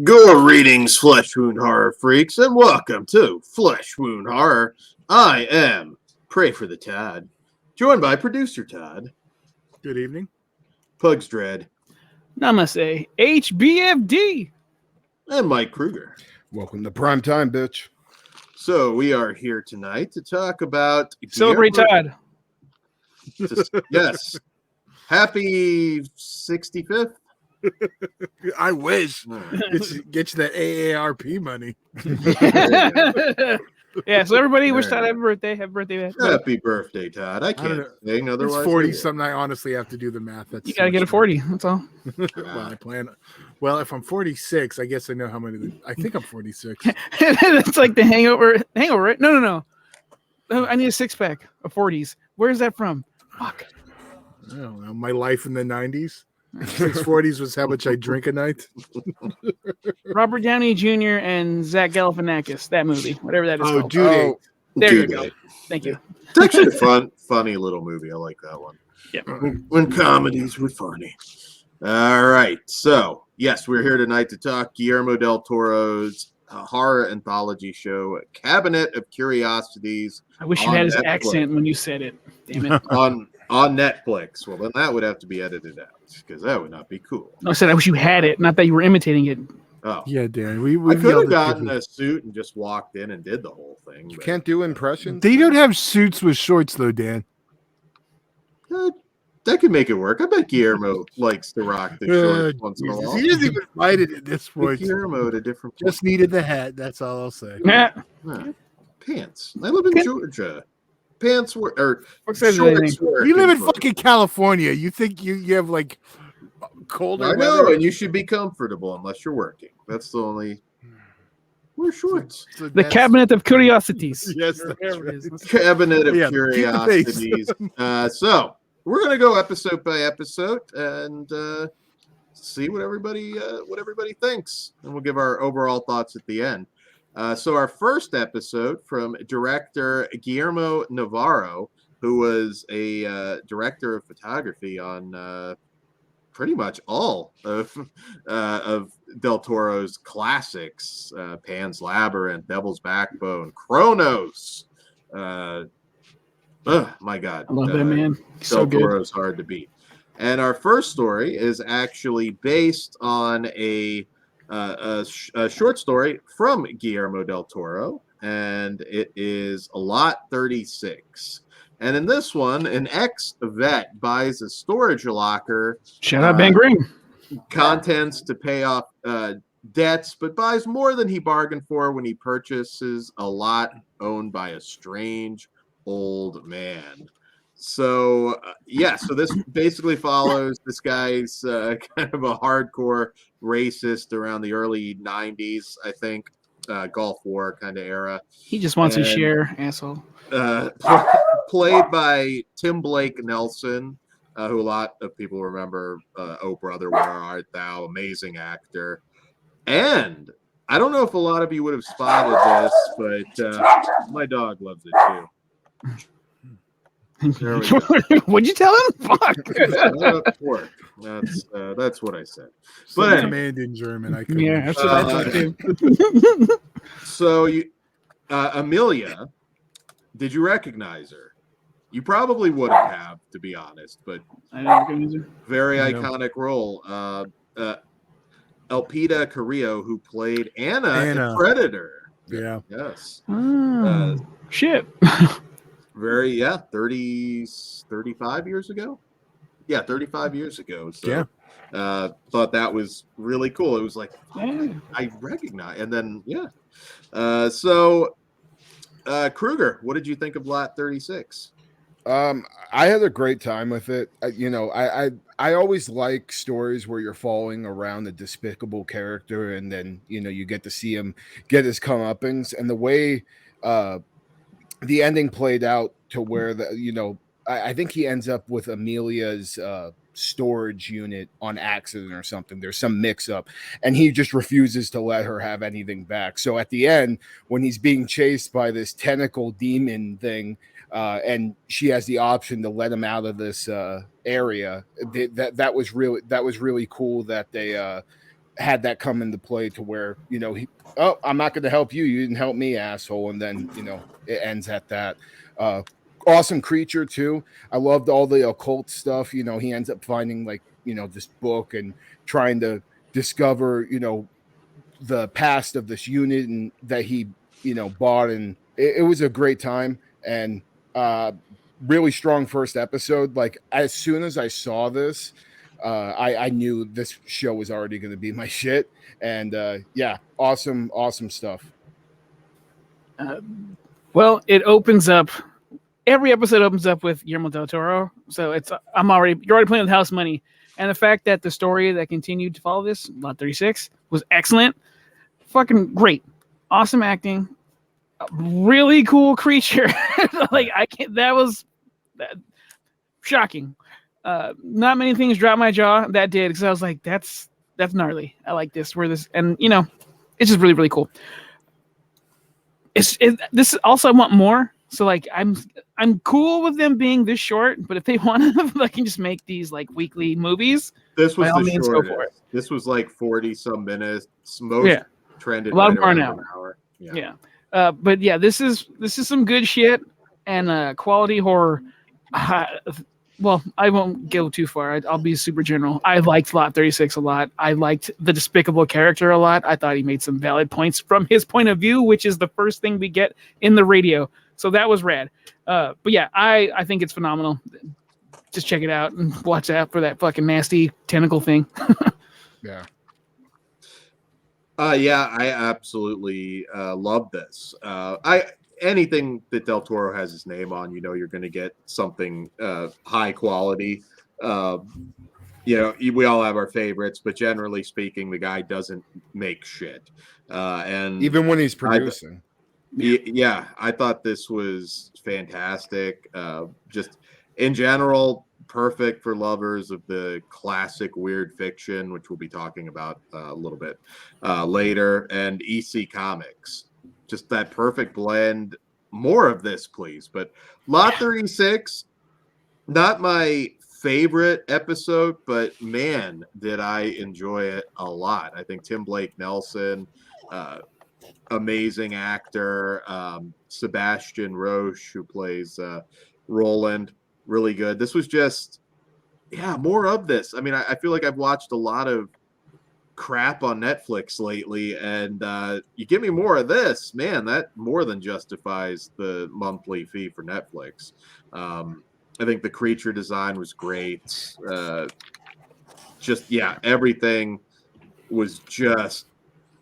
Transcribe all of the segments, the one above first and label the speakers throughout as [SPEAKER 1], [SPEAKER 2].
[SPEAKER 1] Greetings, Flesh Wound Horror freaks, and welcome to Flesh Wound Horror. I am Pray for the Tad, joined by producer Todd.
[SPEAKER 2] Good evening.
[SPEAKER 1] Pugs Dread.
[SPEAKER 3] Namaste. HBFD.
[SPEAKER 1] And Mike Kruger.
[SPEAKER 4] Welcome to prime time, bitch.
[SPEAKER 1] So we are here tonight to talk about
[SPEAKER 3] Celebrate Todd.
[SPEAKER 1] Yes. Happy 65th.
[SPEAKER 2] I wish. Get you that AARP money.
[SPEAKER 3] Yeah, so everybody wish Todd happy birthday. Happy birthday.
[SPEAKER 1] Happy birthday, Todd. I can't sing otherwise.
[SPEAKER 2] It's 40 something. I honestly have to do the math. That's
[SPEAKER 3] you gotta get a 40. That's all.
[SPEAKER 2] Well, I plan. Well, if I'm 46, I guess I know how many. I think I'm 46.
[SPEAKER 3] It's like the hangover. Hangover, right? No. Oh, I need a 6-pack of 40s. Where's that from? Fuck.
[SPEAKER 2] I don't know. My life in the 90s. 640s was how much I drink a night.
[SPEAKER 3] Robert Downey Jr. and Zach Galifianakis. That movie, whatever that is called.
[SPEAKER 2] Dude.
[SPEAKER 3] There you go. Thank you.
[SPEAKER 1] It's actually a funny little movie. I like that one.
[SPEAKER 3] Yeah.
[SPEAKER 1] When comedies were funny. All right. So, yes, we're here tonight to talk Guillermo del Toro's horror anthology show, Cabinet of Curiosities.
[SPEAKER 3] I wish you had his accent when you said it. Damn it.
[SPEAKER 1] On Netflix. Well, then that would have to be edited out because that would not be cool.
[SPEAKER 3] No, I said I wish you had it, not that you were imitating it.
[SPEAKER 1] Oh.
[SPEAKER 2] Yeah, Darren. We
[SPEAKER 1] I could have gotten a suit and just walked in and did the whole thing.
[SPEAKER 4] You can't do impressions?
[SPEAKER 2] They don't have suits with shorts, though, Dan.
[SPEAKER 1] That could make it work. I bet Guillermo likes to rock the shorts once in a while.
[SPEAKER 2] He doesn't even fight it at this point.
[SPEAKER 1] Guillermo at a different point.
[SPEAKER 2] Just needed the hat. That's all I'll say.
[SPEAKER 1] Pants. I live in Georgia. Pants were shorts were.
[SPEAKER 2] You live in fucking California. You think you have like colder
[SPEAKER 1] I know,
[SPEAKER 2] weather?
[SPEAKER 1] and you should be comfortable unless you're working. That's the only. Wear shorts.
[SPEAKER 3] The Cabinet of Curiosities.
[SPEAKER 2] Yes,
[SPEAKER 3] There it is.
[SPEAKER 1] Cabinet of Curiosities. So we're gonna go episode by episode and see what everybody thinks, and we'll give our overall thoughts at the end. So our first episode from director Guillermo Navarro, who was a director of photography on pretty much all of Del Toro's classics, Pan's Labyrinth, Devil's Backbone, Chronos. My God.
[SPEAKER 3] I love that man.
[SPEAKER 1] Del Toro's hard to beat. And our first story is actually based on a short story from Guillermo del Toro, and it is Lot 36. And in this one, an ex-vet buys a storage locker.
[SPEAKER 3] Shout out Ben Green.
[SPEAKER 1] Contents to pay off debts, but buys more than he bargained for when he purchases a lot owned by a strange old man. So, so this basically follows this guy's kind of a hardcore racist around the early 90s, I think, Gulf War kind of era.
[SPEAKER 3] He just wants to share, asshole.
[SPEAKER 1] Played by Tim Blake Nelson, who a lot of people remember, Oh Brother, Where Art Thou? Amazing actor. And I don't know if a lot of you would have spotted this, but my dog loves it too.
[SPEAKER 3] What'd you tell him? Fuck.
[SPEAKER 1] That's what I said.
[SPEAKER 2] But command in German. I couldn't.
[SPEAKER 3] Yeah, that's what I thought too.
[SPEAKER 1] So Amelia, did you recognize her? You probably wouldn't have, to be honest, but
[SPEAKER 3] I didn't recognize her.
[SPEAKER 1] Very iconic role. Elpida Carrillo, who played Anna in Predator.
[SPEAKER 2] Yeah.
[SPEAKER 1] Yes.
[SPEAKER 3] Shit.
[SPEAKER 1] 35 years ago. Yeah, 35 years ago. So, thought that was really cool. It was like, I recognize. And then, Kruger, what did you think of Lot 36?
[SPEAKER 4] I had a great time with it. I always like stories where you're following around a despicable character, and then you get to see him get his comeuppance, and the way the ending played out to where I think he ends up with Amelia's storage unit on accident or something. There's some mix up, and he just refuses to let her have anything back. So at the end, when he's being chased by this tentacle demon thing, and she has the option to let him out of this area, that was really cool that they had that come into play to where, oh, I'm not going to help you. You didn't help me, asshole. And then, it ends at that. Awesome creature too. I loved all the occult stuff. He ends up finding this book and trying to discover, the past of this unit and that he, bought. And it was a great time and really strong first episode. Like as soon as I saw this, I knew this show was already going to be my shit. And yeah, awesome stuff.
[SPEAKER 3] Well, it opens up. Every episode opens up with Guillermo del Toro, so you're already playing with house money, and the fact that the story that continued to follow this, Lot 36, was excellent, fucking great, awesome acting, really cool creature. That was shocking. Not many things dropped my jaw. That did, because I was like, that's gnarly. I like this. And it's just really, really cool. This also I want more. So I'm cool with them being this short, but if they want to, I can just make these weekly movies.
[SPEAKER 1] This was the shortest. This was 40 some minutes. Most trended
[SPEAKER 3] a lot
[SPEAKER 1] right
[SPEAKER 3] more
[SPEAKER 1] around
[SPEAKER 3] an
[SPEAKER 1] hour.
[SPEAKER 3] Yeah. But yeah, this is some good shit and quality horror. Well, I won't go too far. I'll be super general. I liked Lot 36 a lot. I liked the despicable character a lot. I thought he made some valid points from his point of view, which is the first thing we get in the radio. So that was rad. But yeah, I think it's phenomenal. Just check it out and watch out for that fucking nasty tentacle thing.
[SPEAKER 4] Yeah.
[SPEAKER 1] Yeah, I absolutely love this. Anything that Del Toro has his name on, you're going to get something high quality. We all have our favorites, but generally speaking, the guy doesn't make shit. And
[SPEAKER 4] even when he's producing.
[SPEAKER 1] I thought this was fantastic. Just in general, perfect for lovers of the classic weird fiction, which we'll be talking about a little bit later, and EC Comics. Just that perfect blend. More of this, please. But Lot 36, not my favorite episode, but man, did I enjoy it a lot. I think Tim Blake Nelson, amazing actor. Sebastian Roche, who plays Roland, really good. This was just, more of this. I mean, I feel like I've watched a lot of crap on Netflix lately, and you give me more of this, man, that more than justifies the monthly fee for Netflix. I think the creature design was great. Everything was just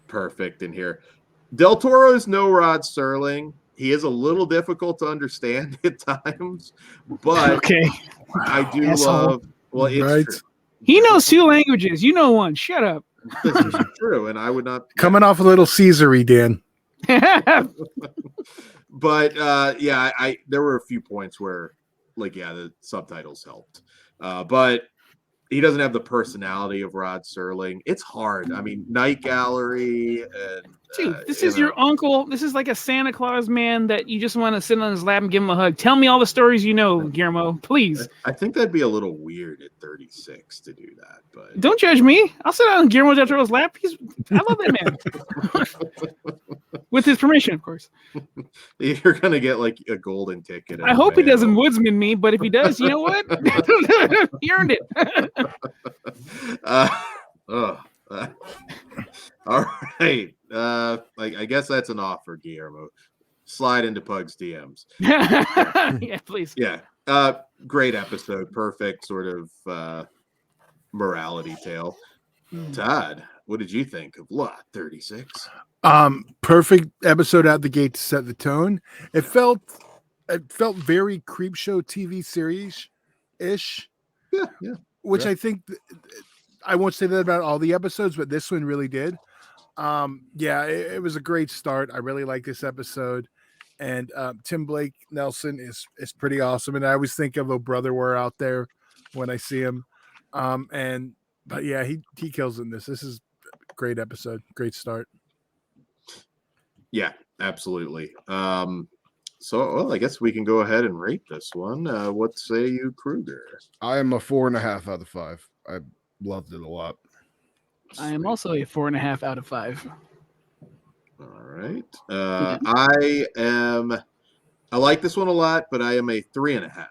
[SPEAKER 1] perfect in here. Del Toro is no Rod Serling. He is a little difficult to understand at times, but
[SPEAKER 3] okay.
[SPEAKER 1] I do love. Well, it's
[SPEAKER 2] right.
[SPEAKER 1] true.
[SPEAKER 3] He knows 2 languages. You know one. Shut up.
[SPEAKER 1] This is true, and I would not
[SPEAKER 2] coming off a little Caesar-y, Dan.
[SPEAKER 1] But there were a few points where, the subtitles helped, but he doesn't have the personality of Rod Serling. It's hard. I mean, Night Gallery and
[SPEAKER 3] dude, this is your uncle. This is like a Santa Claus man that you just want to sit on his lap and give him a hug. Tell me all the stories you know, Guillermo, please.
[SPEAKER 1] I think that'd be a little weird at 36 to do that, but
[SPEAKER 3] don't judge me. I'll sit on Guillermo del Toro's lap. I love that man. With his permission, of course.
[SPEAKER 1] You're gonna get a golden ticket.
[SPEAKER 3] I hope he doesn't woodsman me, but if he does, you know what? He earned it.
[SPEAKER 1] All right. I guess that's an offer, Guillermo. Slide into Pug's DMs.
[SPEAKER 3] Yeah, please.
[SPEAKER 1] Yeah. Great episode. Perfect sort of morality tale. Todd, what did you think of Lot 36?
[SPEAKER 2] Perfect episode out the gate to set the tone. It felt very Creepshow TV series ish.
[SPEAKER 1] Yeah.
[SPEAKER 2] Which I think I won't say that about all the episodes, but this one really did. It was a great start. I really like this episode, and Tim Blake Nelson is pretty awesome. And I always think of a brother we're out there when I see him. But he kills in this. This is a great episode. Great start.
[SPEAKER 1] Yeah, absolutely. I guess we can go ahead and rate this one. What say you, Kruger?
[SPEAKER 4] I am a 4.5 out of 5. I loved it a lot.
[SPEAKER 3] I am also a 4.5 out of 5.
[SPEAKER 1] All right.
[SPEAKER 3] Yeah.
[SPEAKER 1] I like this one a lot, but I am a 3.5.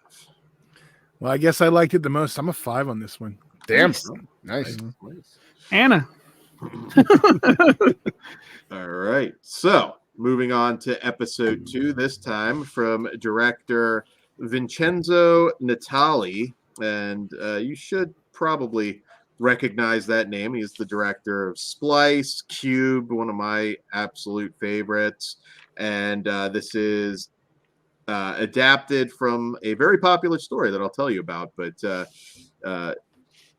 [SPEAKER 2] Well, I guess I liked it the most. I'm a 5 on this one.
[SPEAKER 4] Damn.
[SPEAKER 3] Nice.
[SPEAKER 4] Nice.
[SPEAKER 3] Anna.
[SPEAKER 1] All right. So moving on to episode 2, this time from director Vincenzo Natali. And you should probably recognize that name. He's the director of Splice, Cube, one of my absolute favorites. And this is adapted from a very popular story that I'll tell you about. But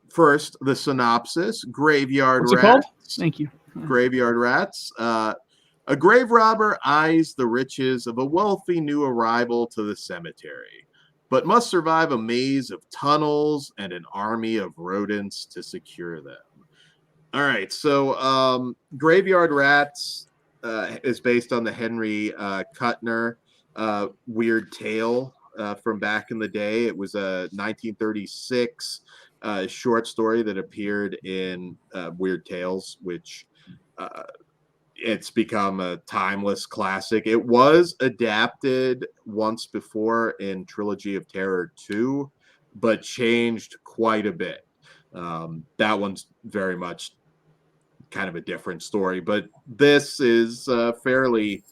[SPEAKER 1] first, the synopsis: Graveyard
[SPEAKER 3] What's it called?
[SPEAKER 1] Rats.
[SPEAKER 3] Thank you.
[SPEAKER 1] Graveyard Rats. A grave robber eyes the riches of a wealthy new arrival to the cemetery, but must survive a maze of tunnels and an army of rodents to secure them. All right, so Graveyard Rats is based on the Henry Kuttner Weird Tale from back in the day. It was a 1936 short story that appeared in Weird Tales, which it's become a timeless classic. It was adapted once before in Trilogy of Terror 2, but changed quite a bit. That one's very much kind of a different story, but this is fairly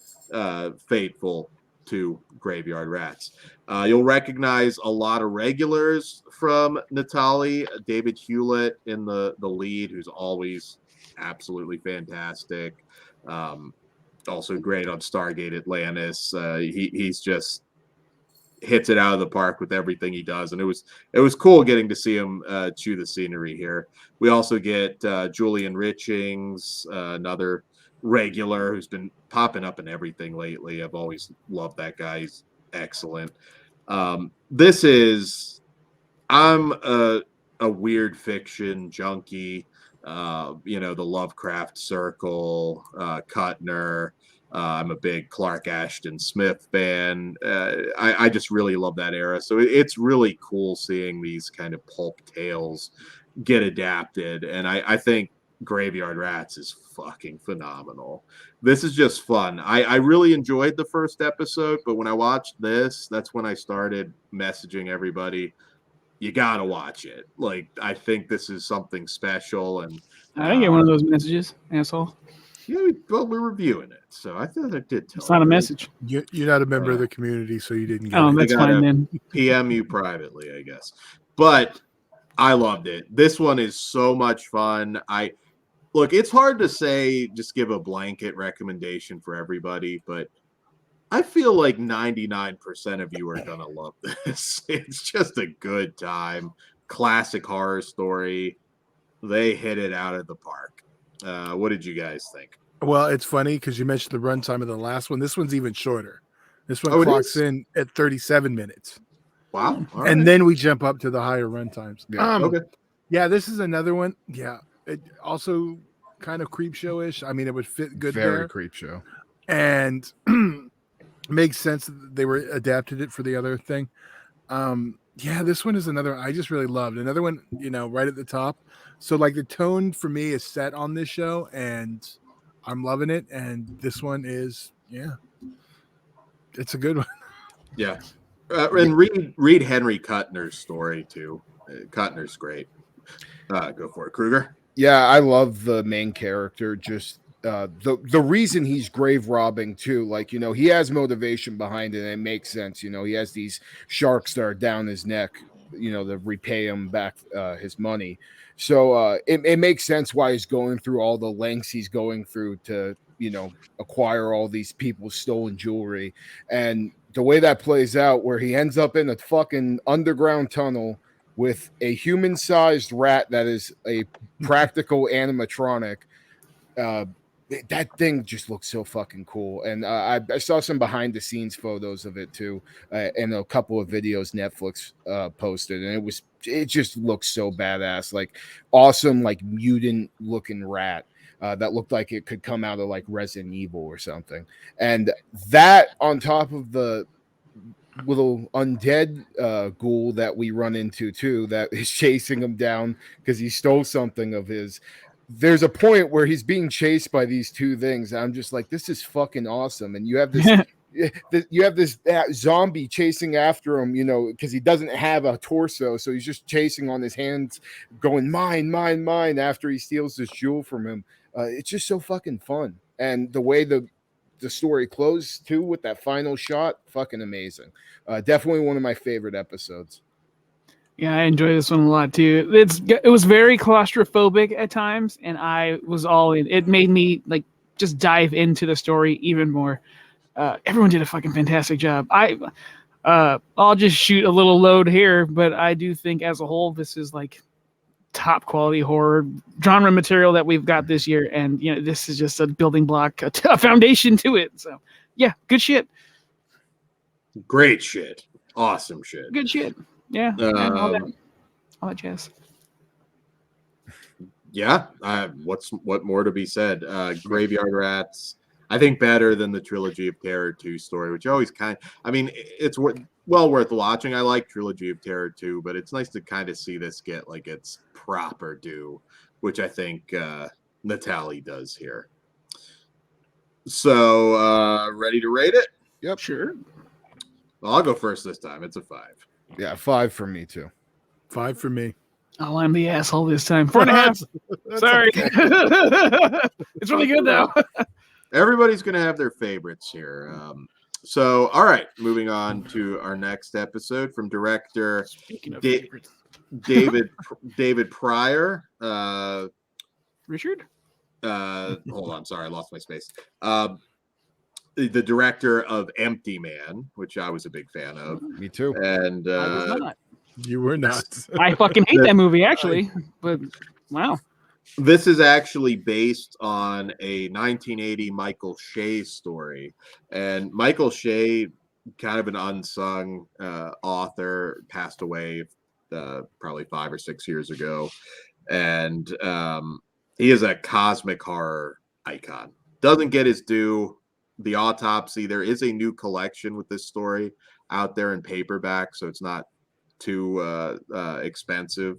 [SPEAKER 1] faithful to Graveyard Rats. You'll recognize a lot of regulars from Natali. David Hewlett in the lead, who's always absolutely fantastic. Also great on Stargate Atlantis. He's just hits it out of the park with everything he does, and it was cool getting to see him chew the scenery here. We also get Julian Richings, another regular who's been popping up in everything lately. I've always loved that guy. He's excellent. This is I'm a weird fiction junkie. The Lovecraft Circle, Kuttner. I'm a big Clark Ashton Smith fan. I just really love that era. So it's really cool seeing these kind of pulp tales get adapted. And I think Graveyard Rats is fucking phenomenal. This is just fun. I really enjoyed the first episode, but when I watched this, that's when I started messaging everybody. You gotta watch it. Like, I think this is something special. And
[SPEAKER 3] I didn't get one of those messages, asshole.
[SPEAKER 1] yeah, we're reviewing it, so I thought I did tell.
[SPEAKER 3] It's not a message.
[SPEAKER 2] You're not a member of the community, so you didn't get
[SPEAKER 3] Oh,
[SPEAKER 2] it.
[SPEAKER 3] that's fine then.
[SPEAKER 1] PM you privately, I guess. But I loved it. This one is so much fun. Look, it's hard to say, just give a blanket recommendation for everybody, but I feel like 99% of you are gonna love this. It's just a good time. Classic horror story. They hit it out of the park. What did you guys think?
[SPEAKER 2] Well, it's funny because you mentioned the runtime of the last one. This one's even shorter. This one
[SPEAKER 1] Oh, it
[SPEAKER 2] clocks
[SPEAKER 1] is?
[SPEAKER 2] in at 37 minutes.
[SPEAKER 1] Wow. All
[SPEAKER 2] And
[SPEAKER 1] right.
[SPEAKER 2] then we jump up to the higher runtimes.
[SPEAKER 4] Yeah.
[SPEAKER 1] Okay.
[SPEAKER 2] Yeah, this is another one. Yeah. It also kind of creep show-ish. I mean, it would fit good
[SPEAKER 4] Very
[SPEAKER 2] there.
[SPEAKER 4] creep show.
[SPEAKER 2] And makes sense that they were adapted it for the other thing. Yeah, this one is another I just really loved. Another one, right at the top. So like the tone for me is set on this show and I'm loving it. And this one is, it's a good one.
[SPEAKER 1] Yeah. And read Henry Kuttner's story too. Kuttner's great. Go for it, Kruger.
[SPEAKER 4] Yeah, I love the main character. Just the reason he's grave robbing too, like he has motivation behind it, and it makes sense. He has these sharks that are down his neck, to repay him back his money. So it makes sense why he's going through all the lengths he's going through to acquire all these people's stolen jewelry, and the way that plays out, where he ends up in a fucking underground tunnel with a human-sized rat that is a practical animatronic. That thing just looks so fucking cool. And I saw some behind-the-scenes photos of it too, and a couple of videos Netflix posted, and it just looks so badass, like awesome, like mutant-looking rat. That looked like it could come out of like Resident Evil or something. And that on top of the little undead ghoul that we run into too, that is chasing him down because he stole something of his. there's a point where he's being chased by these two things. I'm just like, this is fucking awesome. And you have this zombie chasing after him, because he doesn't have a torso, so he's just chasing on his hands, going mine, mine, mine after he steals this jewel from him. It's just so fucking fun, and the way the story closed too with that final shot, fucking amazing. Definitely one of my favorite episodes.
[SPEAKER 3] Yeah, I enjoy this one a lot too. It was very claustrophobic at times, and I was all in. It made me like just dive into the story even more. Everyone did a fucking fantastic job. I'll just shoot a little load here, but I do think as a whole, this is like top quality horror genre material that we've got this year, and this is just a building block, a foundation to it. So, yeah, good shit.
[SPEAKER 1] Great shit. Awesome shit.
[SPEAKER 3] Good shit. Yeah, all that jazz.
[SPEAKER 1] Yeah, what more to be said? Graveyard Rats, I think better than the Trilogy of Terror 2 story, which always it's well worth watching. I like Trilogy of Terror 2, but it's nice to kind of see this get like its proper due, which I think Natalie does here. So, ready to rate it?
[SPEAKER 4] Yep.
[SPEAKER 3] Sure.
[SPEAKER 1] Well, I'll go first this time. It's a 5.
[SPEAKER 4] Yeah, 5 for me too.
[SPEAKER 2] 5 for me.
[SPEAKER 3] Oh, I'm the asshole this time. 4.5. Sorry.
[SPEAKER 2] Okay.
[SPEAKER 3] It's really good though.
[SPEAKER 1] Everybody's going to have their favorites here. So, all right, moving on to our next episode from director
[SPEAKER 3] Speaking of favorites.
[SPEAKER 1] David Pryor.
[SPEAKER 3] Richard?
[SPEAKER 1] Hold on, sorry, I lost my space. The director of Empty Man, which I was a big fan of.
[SPEAKER 4] Me too.
[SPEAKER 1] And
[SPEAKER 3] I was not.
[SPEAKER 2] You were not.
[SPEAKER 3] I fucking hate that movie, actually. But wow.
[SPEAKER 1] This is actually based on a 1980 Michael Shea story. And Michael Shea, kind of an unsung author, passed away probably 5 or 6 years ago. And he is a cosmic horror icon. Doesn't get his due. The Autopsy, there is a new collection with this story out there in paperback, so it's not too expensive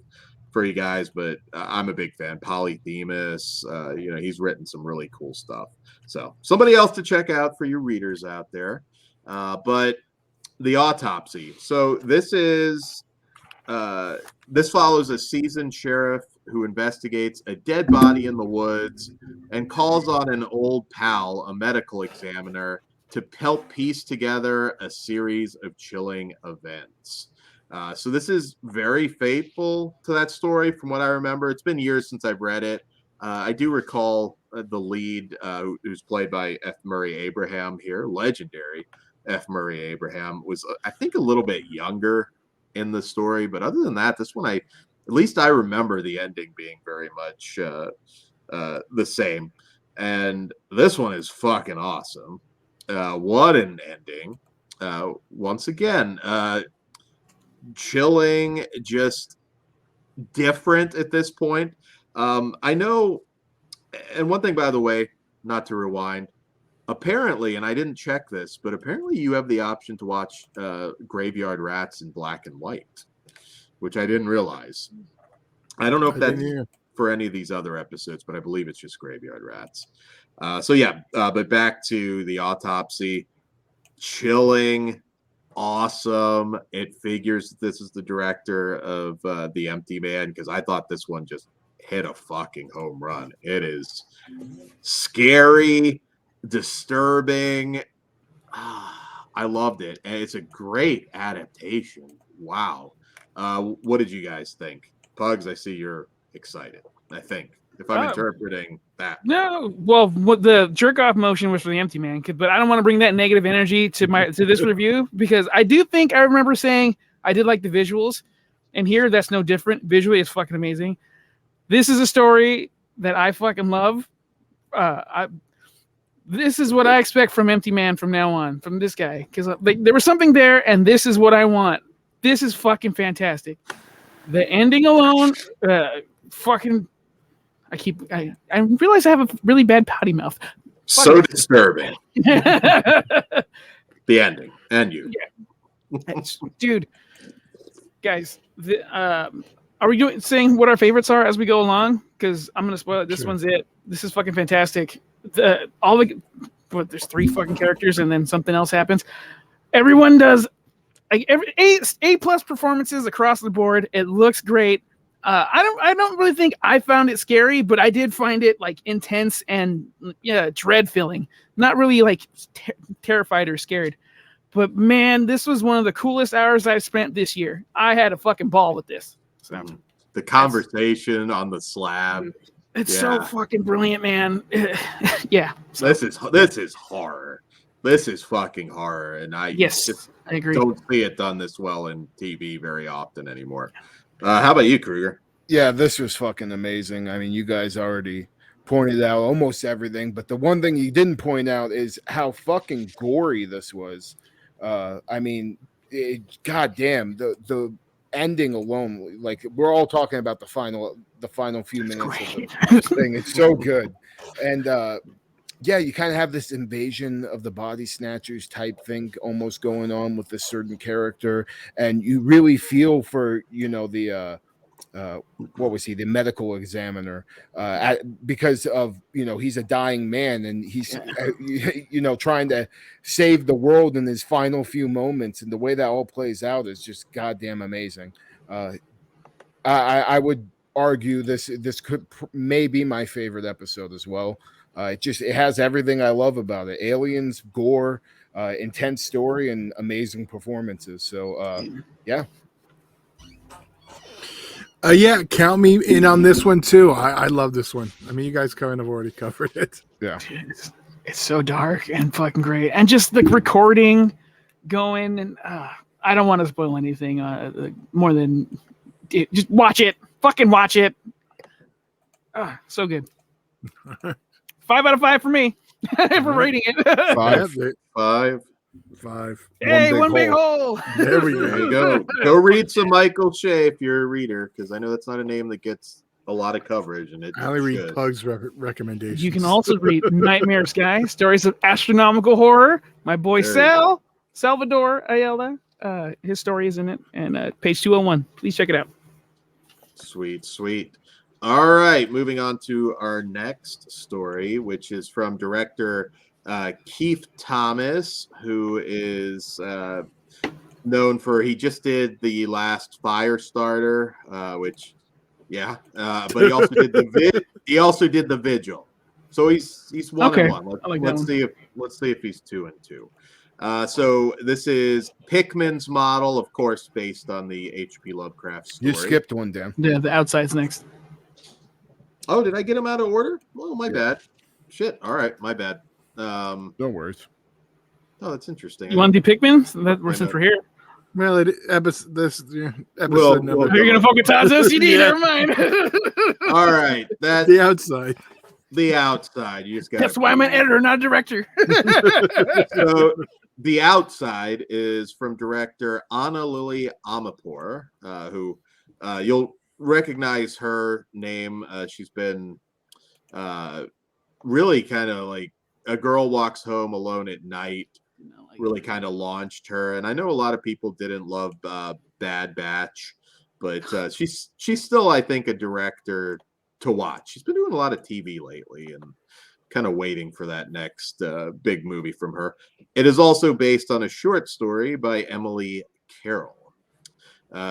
[SPEAKER 1] for you guys, but I'm a big fan. Polyphemus, he's written some really cool stuff. So somebody else to check out for your readers out there. But The Autopsy. So this follows a seasoned sheriff who investigates a dead body in the woods and calls on an old pal, a medical examiner, to help piece together a series of chilling events. So this is very faithful to that story from what I remember. It's been years since I've read it. I do recall the lead, who's played by F. Murray Abraham here, legendary F. Murray Abraham, was, I think, a little bit younger in the story. But other than that, this one, at least I remember the ending being very much the same. And this one is fucking awesome. What an ending. Once again, chilling, just different at this point. I know, and one thing, by the way, not to rewind, apparently, and I didn't check this, but apparently you have the option to watch Graveyard Rats in black and white, which I didn't realize. I don't know if that's for any of these other episodes, but I believe it's just Graveyard Rats. But back to The Autopsy. Chilling, awesome. It figures that this is the director of The Empty Man, because I thought this one just hit a fucking home run. It is scary, disturbing. I loved it, and it's a great adaptation. Wow. What did you guys think? Pugs, I see you're excited, I think, if I'm interpreting that.
[SPEAKER 3] No, well, what the jerk off motion was for The Empty Man, but I don't want to bring that negative energy to this review, because I do think I remember saying I did like the visuals, and here that's no different. Visually, it's fucking amazing. This is a story that I fucking love. This is what I expect from Empty Man from now on, from this guy, because there was something there, and this is what I want. This is fucking fantastic. The ending alone, fucking. I realize I have a really bad potty mouth.
[SPEAKER 1] So disturbing. The ending and you.
[SPEAKER 3] Yeah. Dude, guys, Are we saying what our favorites are as we go along? Because I'm gonna spoil it. This
[SPEAKER 2] Sure.
[SPEAKER 3] one's it. This is fucking fantastic. There's 3 fucking characters, and then something else happens. Everyone does like every A+ performances across the board. It looks great. I don't really think I found it scary, but I did find it like intense and dread filling. Not really like terrified or scared. But man, this was one of the coolest hours I've spent this year. I had a fucking ball with this. So
[SPEAKER 1] the conversation on the slab.
[SPEAKER 3] It's so fucking brilliant, man. Yeah. So.
[SPEAKER 1] This is horror. This is fucking horror, and I
[SPEAKER 3] agree.
[SPEAKER 1] Don't see it done this well in TV very often anymore. How about you, Kruger?
[SPEAKER 4] Yeah, this was fucking amazing. I mean, you guys already pointed out almost everything, but the one thing you didn't point out is how fucking gory this was. I mean, goddamn, the ending alone, like we're all talking about the final few minutes of the thing. It's so good. And yeah, you kind of have this invasion of the body snatchers type thing almost going on with this certain character, and you really feel for the what was he, the medical examiner, because of he's a dying man, and he's trying to save the world in his final few moments, and the way that all plays out is just goddamn amazing. I would argue this could may be my favorite episode as well. It has everything I love about it: aliens, gore, intense story, and amazing performances. So yeah.
[SPEAKER 2] Yeah, count me in on this one too. I love this one. I mean, you guys kind of already covered it.
[SPEAKER 4] Yeah,
[SPEAKER 3] it's so dark and fucking great, and just the recording going. And I don't want to spoil anything more than just watch it. Fucking watch it. So good. 5 out of 5 for me for rating it.
[SPEAKER 1] 5.
[SPEAKER 3] Hey, one big hole.
[SPEAKER 2] There we
[SPEAKER 1] There you go. Go read some Michael Shea if you're a reader, because I know that's not a name that gets a lot of coverage. And
[SPEAKER 2] I only read Pug's recommendations.
[SPEAKER 3] You can also read Nightmare Sky, Stories of Astronomical Horror. My boy Salvador Ayala. His story is in it, and page 201. Please check it out.
[SPEAKER 1] Sweet. All right, moving on to our next story, which is from director Keith Thomas, who is known for, he just did the last Firestarter, which but he also did the Vigil. So he's 1 and 1. Let's see if he's 2 and 2. So this is Pickman's Model, of course, based on the H.P. Lovecraft story.
[SPEAKER 4] You skipped one, Dan.
[SPEAKER 3] Yeah, The Outside's next.
[SPEAKER 1] Oh, did I get him out of order? Well, my bad. Shit. All right, my bad.
[SPEAKER 4] No worries.
[SPEAKER 1] Oh, that's interesting.
[SPEAKER 3] You want to do Pikmin? Since we're here.
[SPEAKER 2] Well, episode number.
[SPEAKER 3] Are you going to focus on OCD? Never mind.
[SPEAKER 1] All right, that's
[SPEAKER 2] The Outside.
[SPEAKER 1] The Outside. You just got.
[SPEAKER 3] That's why I'm an editor, not a director.
[SPEAKER 1] So, The Outside is from director Ana Lily Amapour, who you'll recognize her name. She's been really kind of like A Girl Walks Home Alone at Night. Really kind of launched her, and I know a lot of people didn't love Bad Batch, but she's still, I think, a director to watch. She's been doing a lot of TV lately, and kind of waiting for that next big movie from her. It is also based on a short story by Emily Carroll.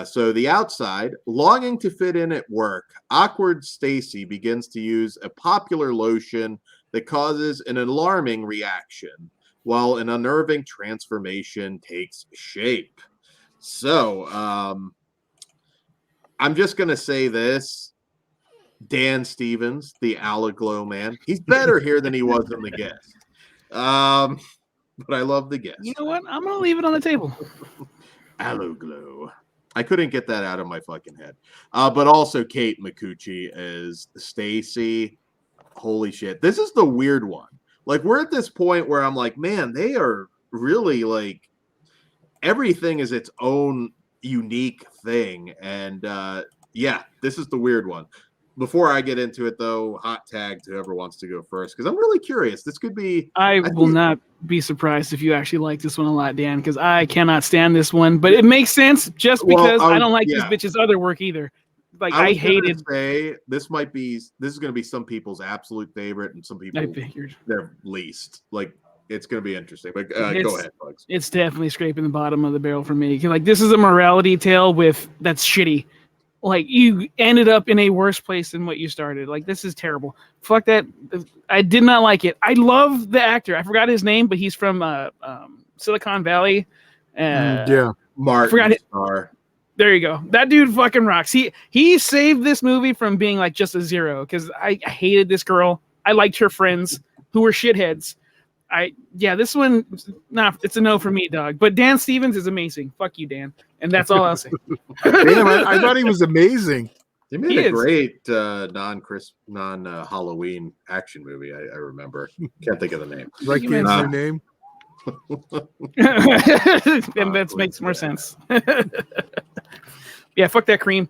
[SPEAKER 1] So The Outside, longing to fit in at work, awkward Stacy begins to use a popular lotion that causes an alarming reaction, while an unnerving transformation takes shape. So, I'm just going to say this. Dan Stevens, the Allaglow man, he's better here than he was in The Guest. But I love The Guest.
[SPEAKER 3] You know what? I'm going to leave it on the table.
[SPEAKER 1] Allaglow. I couldn't get that out of my fucking head. But also Kate Micucci as Stacy. Holy shit. This is the weird one. Like, we're at this point where I'm like, man, they are really like, everything is its own unique thing. And this is the weird one. Before I get into it, though, hot tag to whoever wants to go first, because I'm really curious. This could be.
[SPEAKER 3] I will not be surprised if you actually like this one a lot, Dan, because I cannot stand this one. But it makes sense just because I don't like this bitch's other work either. like I hated.
[SPEAKER 1] This is going to be some people's absolute favorite and some people their least. Like it's going to be interesting. But go ahead, Bugs.
[SPEAKER 3] It's definitely scraping the bottom of the barrel for me. Like this is a morality tale that's shitty. Like you ended up in a worse place than what you started. Like this is terrible. Fuck that. I did not like it. I love the actor. I forgot his name, but he's from Silicon Valley.
[SPEAKER 1] Martin
[SPEAKER 3] forgot it.
[SPEAKER 1] Starr.
[SPEAKER 3] There you go. That dude fucking rocks. He saved this movie from being like just a zero because I hated this girl. I liked her friends who were shitheads. This one, it's a no for me, dog. But Dan Stevens is amazing. Fuck you, Dan. And that's all I'll say.
[SPEAKER 2] Damn, I thought he was amazing.
[SPEAKER 1] They made a great non-Halloween action movie. I remember. Can't think of the name.
[SPEAKER 2] Like your name.
[SPEAKER 3] And that makes more sense. Yeah, fuck that cream.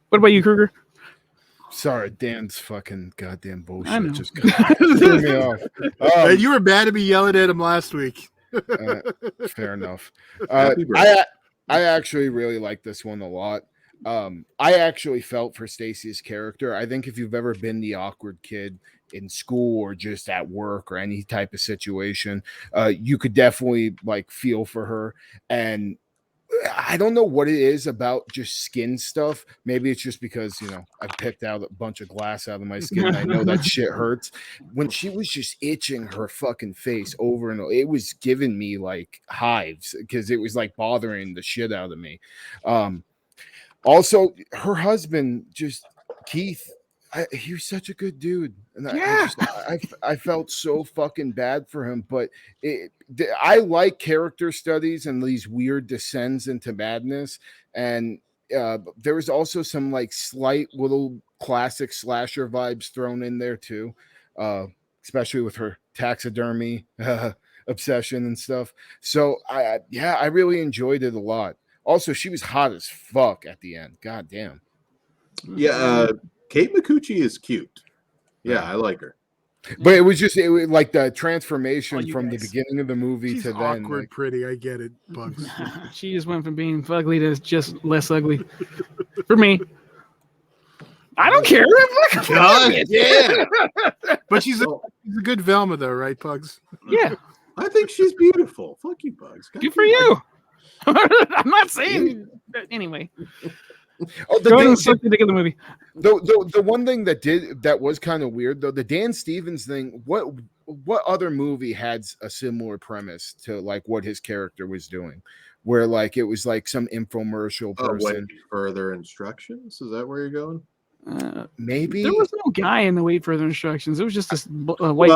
[SPEAKER 3] What about you, Kruger?
[SPEAKER 4] Sorry, Dan's fucking goddamn
[SPEAKER 3] I know.
[SPEAKER 4] bullshit just threw me off.
[SPEAKER 2] You were bad to be yelling at him last week.
[SPEAKER 4] Fair I actually really like this one a lot. I actually felt for Stacy's character. I think if you've ever been the awkward kid in school or just at work or any type of situation, you could definitely like feel for her. And I don't know what it is about just skin stuff. Maybe it's just because, I picked out a bunch of glass out of my skin. And I know that shit hurts. When she was just itching her fucking face over and over, it was giving me like hives because it was like bothering the shit out of me. Also, her husband, just Keith, he was such a good dude. And I felt so fucking bad for him. But I like character studies and these weird descends into madness. And there was also some like slight little classic slasher vibes thrown in there too, especially with her taxidermy obsession and stuff. So I really enjoyed it a lot. Also, she was hot as fuck at the end. God damn.
[SPEAKER 1] Yeah, Kate Micucci is cute. Yeah, I like her.
[SPEAKER 4] But it was like the transformation from the beginning of the movie
[SPEAKER 2] She's
[SPEAKER 4] to then.
[SPEAKER 2] Awkward, pretty. I get it, Bugs.
[SPEAKER 3] She just went from being ugly to just less ugly. For me. I don't care.
[SPEAKER 1] God, yeah.
[SPEAKER 2] But she's a good Velma, though, right, Bugs?
[SPEAKER 3] Yeah.
[SPEAKER 1] I think she's beautiful. Fuck you, Bugs.
[SPEAKER 3] Good for you. I'm not saying anyway.
[SPEAKER 4] The one thing that was kind of weird though, the Dan Stevens thing. What other movie had a similar premise to like what his character was doing, where like it was like some infomercial person?
[SPEAKER 1] Further instructions? Is that where you're going?
[SPEAKER 4] Maybe
[SPEAKER 3] there was no guy in the Wait Further Instructions. It was just this white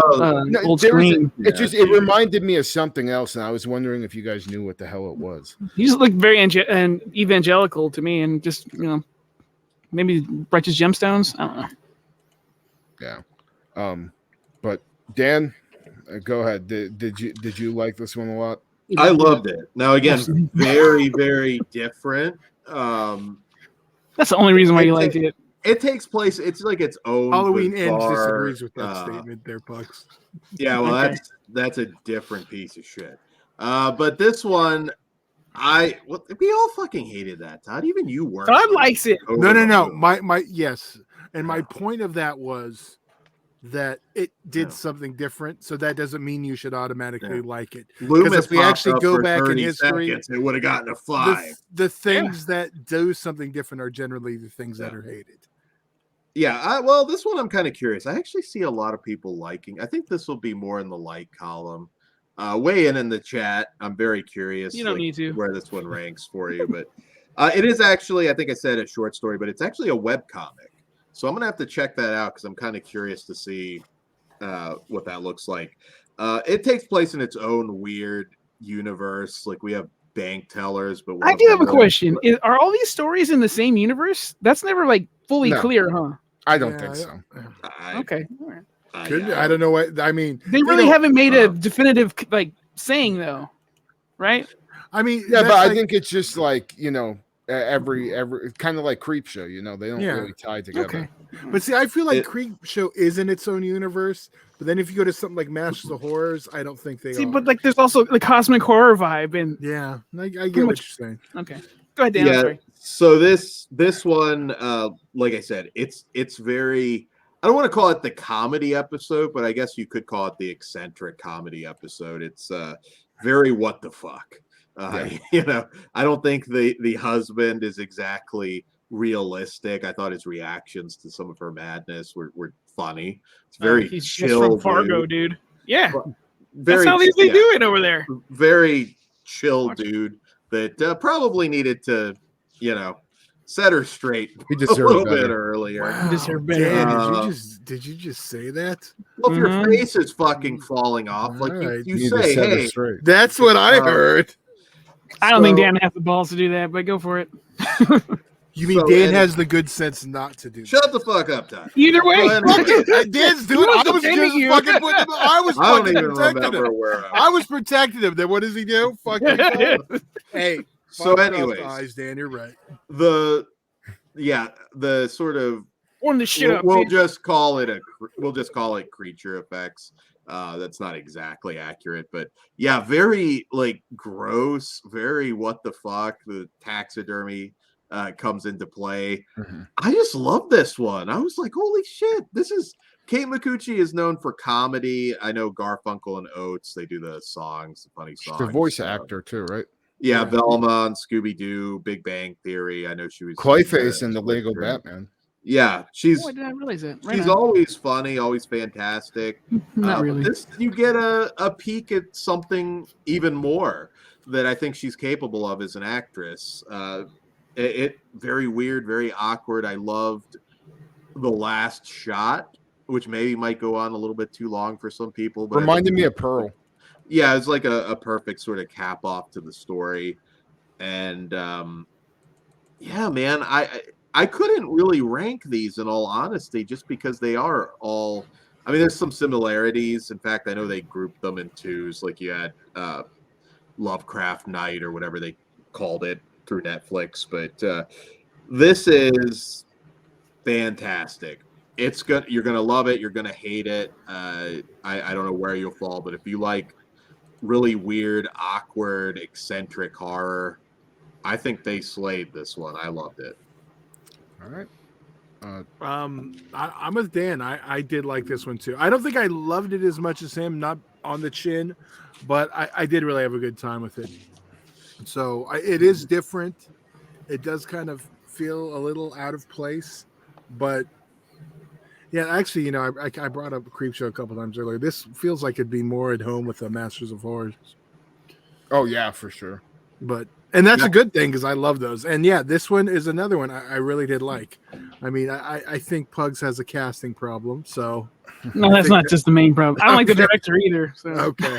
[SPEAKER 3] old screen.
[SPEAKER 4] It reminded me of something else, and I was wondering if you guys knew what the hell it was.
[SPEAKER 3] He just looked very evangelical to me, and just maybe Righteous Gemstones. I don't know.
[SPEAKER 4] Yeah, but Dan, go ahead. Did you like this one a lot?
[SPEAKER 1] I loved it. Now again, very very different.
[SPEAKER 3] That's the only reason why you liked it.
[SPEAKER 1] It takes place. It's like its own.
[SPEAKER 2] Halloween Ends disagrees with that statement, there, Bucks.
[SPEAKER 1] Yeah, well, that's a different piece of shit. But this one, we all fucking hated that. Todd, even you were.
[SPEAKER 3] Todd likes it.
[SPEAKER 2] No. My yes, and my point of that was that it did something different. So that doesn't mean you should automatically like it. Because if we actually go back in history,
[SPEAKER 1] it would have gotten a 5.
[SPEAKER 2] The things that do something different are generally the things that are hated.
[SPEAKER 1] Yeah, well, this one I'm kind of curious. I actually see a lot of people liking. I think this will be more in the like column. Weigh in the chat. I'm very curious.
[SPEAKER 3] You don't need to.
[SPEAKER 1] Where this one ranks for you, but it is actually, I think I said a short story, but it's actually a web comic. So I'm gonna have to check that out because I'm kind of curious to see what that looks like. It takes place in its own weird universe. Like we have bank tellers, but
[SPEAKER 3] I do have a question. Are all these stories in the same universe? That's never like fully clear, huh?
[SPEAKER 4] I don't think so.
[SPEAKER 3] Okay. All right.
[SPEAKER 2] I don't know what I mean.
[SPEAKER 3] They really haven't made a definitive like saying though, right?
[SPEAKER 2] I mean,
[SPEAKER 4] yeah, but I think it's just like every kind of like Creep Show. They don't really tie together.
[SPEAKER 2] Okay. But see, I feel like Creep Show is in its own universe. But then if you go to something like Masters of Horrors, I don't think they are.
[SPEAKER 3] But like there's also the cosmic horror vibe and
[SPEAKER 2] I get what you're saying.
[SPEAKER 3] Okay. Go ahead, Dan. I'm sorry.
[SPEAKER 1] So this one, like I said, it's very. I don't want to call it the comedy episode, but I guess you could call it the eccentric comedy episode. It's very what the fuck. I don't think the husband is exactly realistic. I thought his reactions to some of her madness were funny. It's very
[SPEAKER 3] he's
[SPEAKER 1] chill.
[SPEAKER 3] Just from Fargo, dude. Yeah,
[SPEAKER 1] very,
[SPEAKER 3] that's how they do it over there.
[SPEAKER 1] Very chill dude that probably needed to, set her straight
[SPEAKER 4] He
[SPEAKER 1] a
[SPEAKER 4] deserved
[SPEAKER 1] little
[SPEAKER 4] better.
[SPEAKER 1] bit earlier.
[SPEAKER 2] Wow,
[SPEAKER 3] deserve better.
[SPEAKER 2] Dan, did you just say that?
[SPEAKER 1] Well, if your face is fucking falling off, like
[SPEAKER 2] Alright.
[SPEAKER 1] you
[SPEAKER 4] need to
[SPEAKER 1] say,
[SPEAKER 4] set her
[SPEAKER 1] hey,
[SPEAKER 4] straight.
[SPEAKER 2] That's what I heard.
[SPEAKER 3] I don't think Dan has the balls to do that, but go for it.
[SPEAKER 2] You mean
[SPEAKER 1] So,
[SPEAKER 2] Dan
[SPEAKER 1] and-
[SPEAKER 2] has the good sense not to do that?
[SPEAKER 1] shut the fuck up, Todd.
[SPEAKER 3] Either way,
[SPEAKER 1] Go ahead.
[SPEAKER 2] Dan's doing.
[SPEAKER 3] Who
[SPEAKER 2] I
[SPEAKER 3] was
[SPEAKER 2] was
[SPEAKER 3] defending
[SPEAKER 2] just
[SPEAKER 3] you?
[SPEAKER 2] fucking putting him. I was
[SPEAKER 1] I don't
[SPEAKER 2] fucking
[SPEAKER 1] even
[SPEAKER 2] protecting
[SPEAKER 1] remember
[SPEAKER 2] him.
[SPEAKER 1] where
[SPEAKER 2] I was protecting him. Then what does he do? Fucking. Hey.
[SPEAKER 1] So,
[SPEAKER 2] fuck
[SPEAKER 1] anyways,
[SPEAKER 2] off, eyes, Dan, you're right.
[SPEAKER 1] the sort of
[SPEAKER 3] warm the shit up.
[SPEAKER 1] we'll
[SPEAKER 3] dude.
[SPEAKER 1] just call it creature effects. That's not exactly accurate, but yeah, very like gross, very what the fuck. The taxidermy comes into play.
[SPEAKER 4] Mm-hmm.
[SPEAKER 1] I just love this one. I was like, holy shit, this is Kate Micucci is known for comedy. I know Garfunkel and Oates, they do the songs, the funny songs.
[SPEAKER 4] She's a voice actor too, right?
[SPEAKER 1] Yeah, Velma on Scooby-Doo, Big Bang Theory. I know she was
[SPEAKER 4] Clayface and the Lego Batman.
[SPEAKER 1] Yeah, she's
[SPEAKER 3] Oh, I didn't realize that. Right
[SPEAKER 1] she's
[SPEAKER 3] on.
[SPEAKER 1] always funny, always fantastic.
[SPEAKER 3] Not really.
[SPEAKER 1] This you get a peek at something even more that I think she's capable of as an actress. It very weird, very awkward. I loved the last shot, which maybe might go on a little bit too long for some people. But
[SPEAKER 4] Reminded me of Pearl.
[SPEAKER 1] yeah, it's like a perfect sort of cap off to the story. And yeah, man, I couldn't really rank these in all honesty, just because they are all. I mean, there's some similarities. In fact, I know they grouped them in twos. Like you had Lovecraft Night or whatever they called it through Netflix. But this is fantastic. It's good. You're gonna love it. You're gonna hate it. I don't know where you'll fall, but if you like really weird, awkward, eccentric horror, I think they slayed this one. I loved it.
[SPEAKER 4] All right.
[SPEAKER 2] I'm with Dan. I did like this one too. I don't think I loved it as much as him, not on the chin, but I did really have a good time with it. So it is different. It does kind of feel a little out of place, but yeah, actually, I brought up Creepshow a couple times earlier. This feels like it'd be more at home with the Masters of Horror.
[SPEAKER 4] Oh yeah, for sure.
[SPEAKER 2] And that's a good thing because I love those. And yeah, this one is another one I really did like. I mean, I think Pugs has a casting problem. So
[SPEAKER 3] No, that's not just the main problem. I don't like the director either. So
[SPEAKER 2] okay,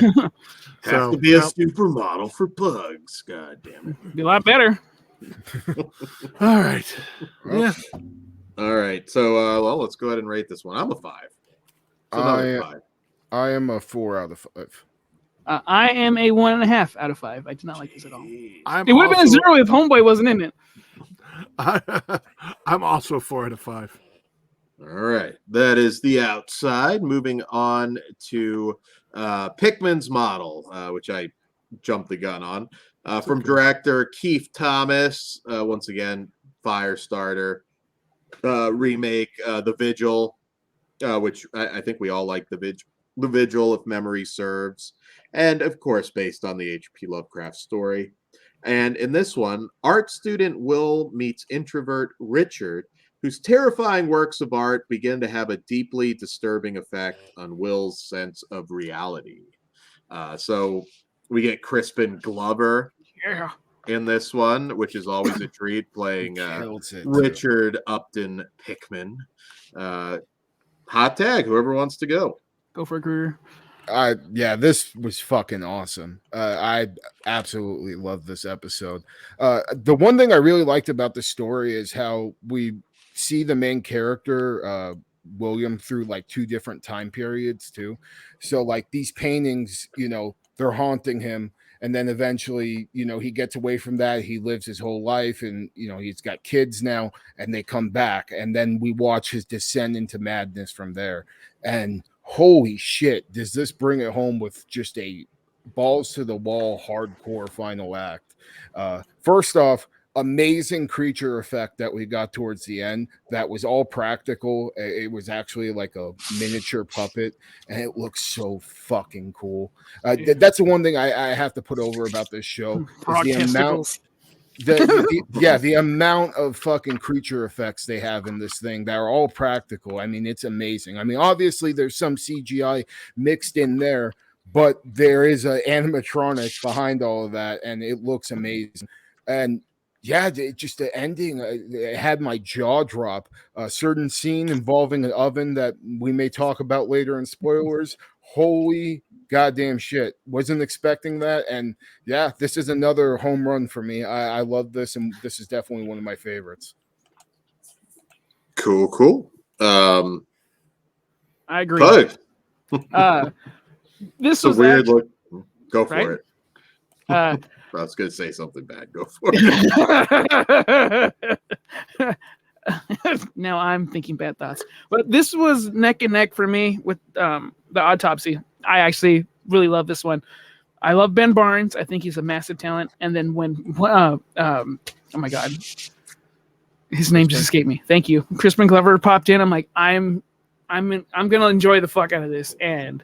[SPEAKER 1] Have to be a supermodel for Pugs. God damn it.
[SPEAKER 3] be a lot better.
[SPEAKER 2] all right, yeah.
[SPEAKER 1] All right, so well, let's go ahead and rate this one. I'm a 5. It's another 5.
[SPEAKER 4] I am a 4 out of 5.
[SPEAKER 3] I am a 1.5 out of 5. I did not like this at all.
[SPEAKER 1] Jeez.
[SPEAKER 3] It would have been a 0 if Homeboy wasn't in it.
[SPEAKER 2] I'm also 4 out of 5.
[SPEAKER 1] All right, that is The Outside. Moving on to Pickman's Model, which I jumped the gun on, from director Keith Thomas. Once again, Firestarter remake, The Vigil, which I think we all like The Vigil, if memory serves, and of course based on the H.P. Lovecraft story. And in this one, art student Will meets introvert Richard, whose terrifying works of art begin to have a deeply disturbing effect on Will's sense of reality. So we get Crispin Glover in this one, which is always a treat, playing Richard Upton Pickman. Hot tag, whoever wants to go.
[SPEAKER 3] Go for a career.
[SPEAKER 4] Yeah, this was fucking awesome. I absolutely love this episode. The one thing I really liked about the story is how we see the main character, William, through like 2 different time periods too. So like these paintings, they're haunting him. And then eventually, he gets away from that. He lives his whole life and, he's got kids now and they come back. And then we watch his descent into madness from there. And holy shit, does this bring it home with just a balls to the wall, hardcore final act. First off, amazing creature effect that we got towards the end. That was all practical. It was actually like a miniature puppet, and it looks so fucking cool. That's the one thing I have to put over about this show is the amount. The amount of fucking creature effects they have in this thing that are all practical. I mean, it's amazing. I mean, obviously there's some CGI mixed in there, but there is an animatronic behind all of that, and it looks amazing. And yeah, just the ending, it had my jaw drop. A certain scene involving an oven that we may talk about later in spoilers. Holy goddamn shit. Wasn't expecting that. And yeah, this is another home run for me. I love this, and this is definitely one of my favorites.
[SPEAKER 1] Cool.
[SPEAKER 3] I agree.
[SPEAKER 1] Good.
[SPEAKER 3] This
[SPEAKER 1] was
[SPEAKER 3] was
[SPEAKER 1] a weird look. Go for
[SPEAKER 3] right?
[SPEAKER 1] it.
[SPEAKER 3] I
[SPEAKER 1] was going to say something bad. Go for it.
[SPEAKER 3] Now I'm thinking bad thoughts. But this was neck and neck for me with the Autopsy. I actually really love this one. I love Ben Barnes. I think he's a massive talent. And then when oh my god, his name just escaped me. Thank you. Crispin Glover popped in. I'm like, I'm gonna enjoy the fuck out of this. And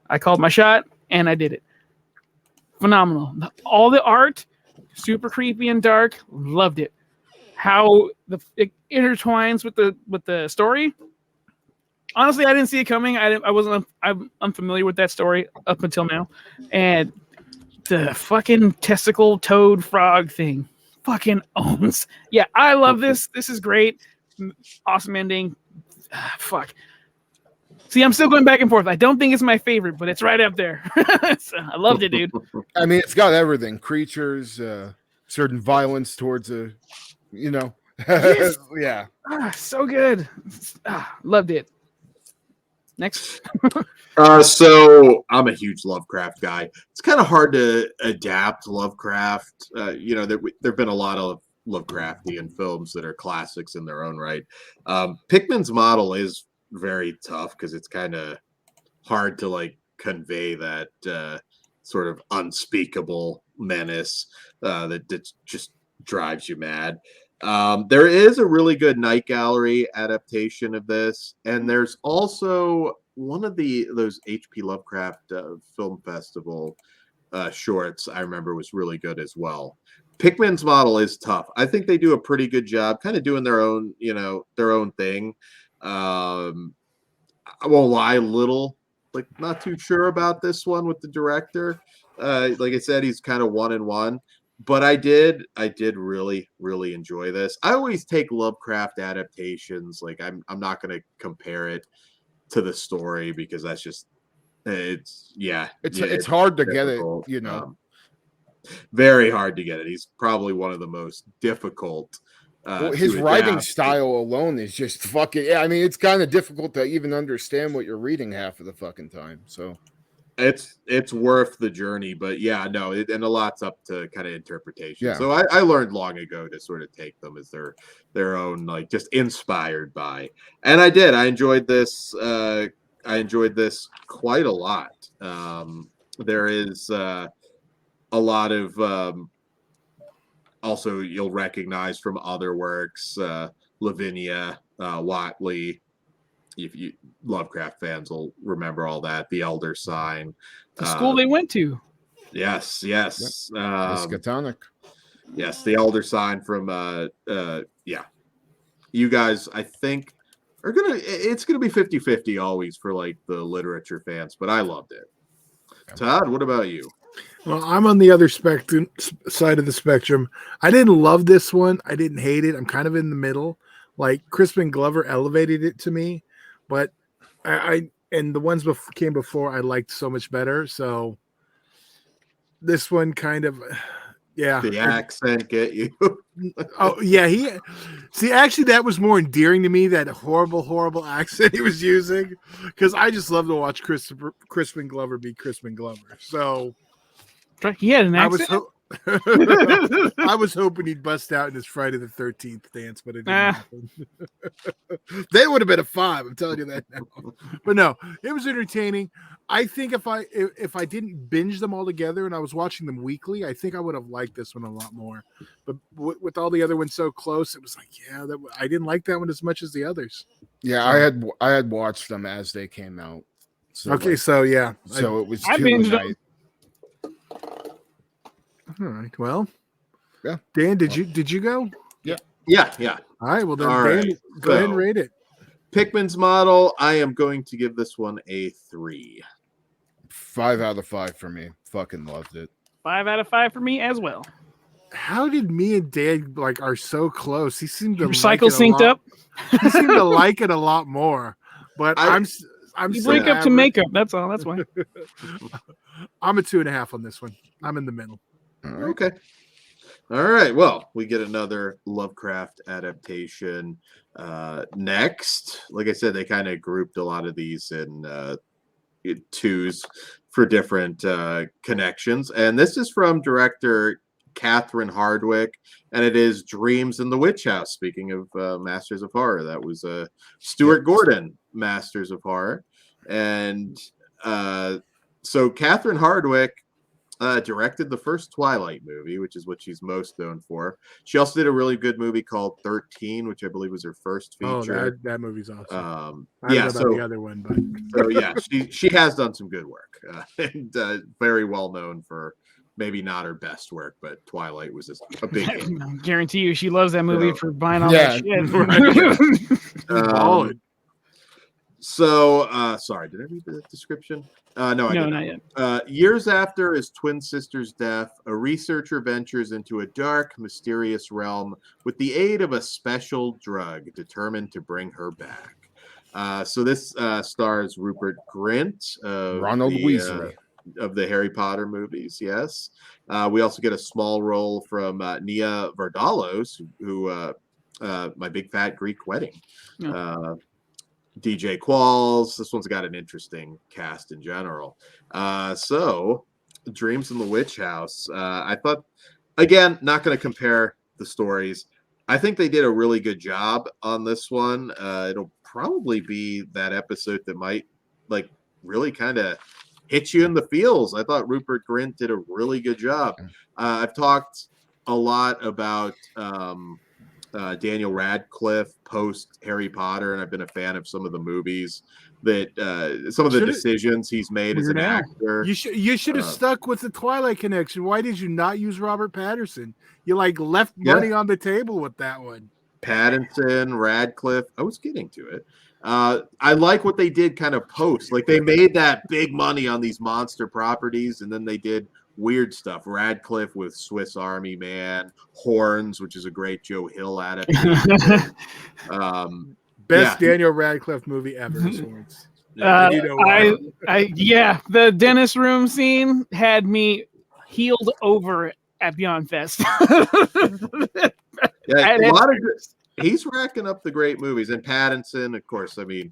[SPEAKER 3] I called my shot and I did it. Phenomenal. All the art, super creepy and dark. Loved it. How it intertwines with the story. Honestly, I didn't see it coming. I'm unfamiliar with that story up until now, and the fucking testicle toad frog thing fucking owns. Yeah, I love this. This is great. Awesome ending. Fuck. See, I'm still going back and forth. I don't think it's my favorite, but it's right up there. So, I loved it, dude.
[SPEAKER 4] I mean, it's got everything: creatures, certain violence towards
[SPEAKER 3] Yes.
[SPEAKER 4] Yeah.
[SPEAKER 3] So good. Loved it. Next.
[SPEAKER 1] So I'm a huge Lovecraft guy. It's kind of hard to adapt Lovecraft. There've been a lot of Lovecraftian films that are classics in their own right. Pickman's model is very tough because it's kind of hard to like convey that sort of unspeakable menace that just drives you mad. There is a really good Night Gallery adaptation of this, and there's also one of those H.P. Lovecraft Film Festival shorts I remember was really good as well. Pickman's model is tough. I think they do a pretty good job, kind of doing their own thing. I won't lie, not too sure about this one with the director. Like I said, he's kind of 1-1. But I did really, really enjoy this. I always take Lovecraft adaptations. Like I'm not going to compare it to the story because that's just it's
[SPEAKER 4] hard to difficult. Get it,
[SPEAKER 1] very hard to get it. He's probably one of the most difficult.
[SPEAKER 4] His writing style alone is just fucking. Yeah, I mean, it's kind of difficult to even understand what you're reading half of the fucking time. So.
[SPEAKER 1] It's worth the journey, but yeah, no, and a lot's up to kind of interpretation.
[SPEAKER 4] Yeah.
[SPEAKER 1] So I learned long ago to sort of take them as their own, like just inspired by, and I did. I enjoyed this. I enjoyed this quite a lot. There is a lot of also you'll recognize from other works, Lavinia, Watley. If you Lovecraft fans will remember all that, the Elder Sign,
[SPEAKER 3] the school they went to.
[SPEAKER 1] Yes.
[SPEAKER 4] Miskatonic.
[SPEAKER 1] Yes, the Elder Sign from you guys I think it's gonna be 50-50 always for like the literature fans, but I loved it. Todd, what about you?
[SPEAKER 2] Well, I'm on the other side of the spectrum. I didn't love this one. I didn't hate it. I'm kind of in the middle. Like Crispin Glover elevated it to me. But I and the ones came before I liked so much better. So this one kind of, yeah.
[SPEAKER 1] The accent get you.
[SPEAKER 2] Oh yeah, actually that was more endearing to me, that horrible accent he was using, because I just love to watch Crispin Glover be Crispin Glover. So
[SPEAKER 3] he had an accent.
[SPEAKER 2] I was hoping he'd bust out in his Friday the 13th dance, but it didn't happen. They would have been a 5. I'm telling you that now. But no, it was entertaining. I think if I didn't binge them all together and I was watching them weekly, I think I would have liked this one a lot more. But with all the other ones so close, it was like, yeah, I didn't like that one as much as the others.
[SPEAKER 4] Yeah, I had watched them as they came out. So
[SPEAKER 2] okay, so yeah,
[SPEAKER 4] so it was
[SPEAKER 3] I
[SPEAKER 4] two a
[SPEAKER 3] binged
[SPEAKER 4] night.
[SPEAKER 2] all right. Well,
[SPEAKER 4] Yeah.
[SPEAKER 2] Dan, did you go?
[SPEAKER 1] Yeah.
[SPEAKER 2] All right. Well, then
[SPEAKER 1] All
[SPEAKER 2] Dan,
[SPEAKER 1] right,
[SPEAKER 2] go ahead
[SPEAKER 1] so-
[SPEAKER 2] and rate it.
[SPEAKER 1] Pikmin's model, I am going to give this one a 3.
[SPEAKER 4] 5 out of 5 for me. Fucking loved it.
[SPEAKER 3] 5 out of 5 for me as well.
[SPEAKER 2] How did me and Dan are so close? He seemed to
[SPEAKER 3] Your
[SPEAKER 2] like
[SPEAKER 3] cycle
[SPEAKER 2] it a
[SPEAKER 3] synced
[SPEAKER 2] lot.
[SPEAKER 3] up.
[SPEAKER 2] He seemed to like it a lot more. But I'm
[SPEAKER 3] You
[SPEAKER 2] so
[SPEAKER 3] break up to
[SPEAKER 2] average.
[SPEAKER 3] makeup. That's all. That's why.
[SPEAKER 2] I'm a 2.5 on this one. I'm in the middle.
[SPEAKER 4] All right.
[SPEAKER 1] Okay. All right. Well, we get another Lovecraft adaptation next. Like I said, they kind of grouped a lot of these in twos for different connections. And this is from director Catherine Hardwicke, and it is Dreams in the Witch House. Speaking of Masters of Horror, that was Stuart Gordon, Masters of Horror. And so Catherine Hardwicke directed the first Twilight movie, which is what she's most known for. She also did a really good movie called 13, which I believe was her first feature.
[SPEAKER 2] Oh, that movie's awesome. I don't
[SPEAKER 1] Yeah,
[SPEAKER 2] know about the other one, but
[SPEAKER 1] so yeah, she has done some good work, and very well known for maybe not her best work, but Twilight was a big hit.
[SPEAKER 3] I guarantee you, she loves that movie
[SPEAKER 1] So-
[SPEAKER 3] for buying all
[SPEAKER 4] Yeah,
[SPEAKER 3] that shit.
[SPEAKER 2] Solid.
[SPEAKER 1] So, sorry, did I read the description? No, I
[SPEAKER 3] No,
[SPEAKER 1] didn't.
[SPEAKER 3] not yet.
[SPEAKER 1] Years after his twin sister's death, a researcher ventures into a dark, mysterious realm with the aid of a special drug determined to bring her back. So this stars Rupert Grint, of
[SPEAKER 4] Ronald Weasley.
[SPEAKER 1] of the Harry Potter movies. Yes, we also get a small role from Nia Vardalos, who My Big Fat Greek Wedding. DJ Qualls. This one's got an interesting cast in general. So, Dreams in the Witch House. I thought, again, not going to compare the stories. I think they did a really good job on this one. It'll probably be that episode that might really kind of hit you in the feels. I thought Rupert Grint did a really good job. I've talked a lot about Daniel Radcliffe post Harry Potter, and I've been a fan of some of the movies that some of the decisions he's made as an actor.
[SPEAKER 2] You should have stuck with the Twilight connection. Why did you not use Robert Pattinson? You left money on the table with that one.
[SPEAKER 1] Pattinson, Radcliffe. I was getting to it. I like what they did kind of post. Like they made that big money on these monster properties, and then they did weird stuff. Radcliffe with Swiss Army Man, Horns, which is a great Joe Hill adaptation.
[SPEAKER 2] Best Daniel Radcliffe movie ever is Horns.
[SPEAKER 3] The dentist room scene had me healed over at Beyond Fest.
[SPEAKER 1] He's racking up the great movies, and Pattinson, of course. I mean,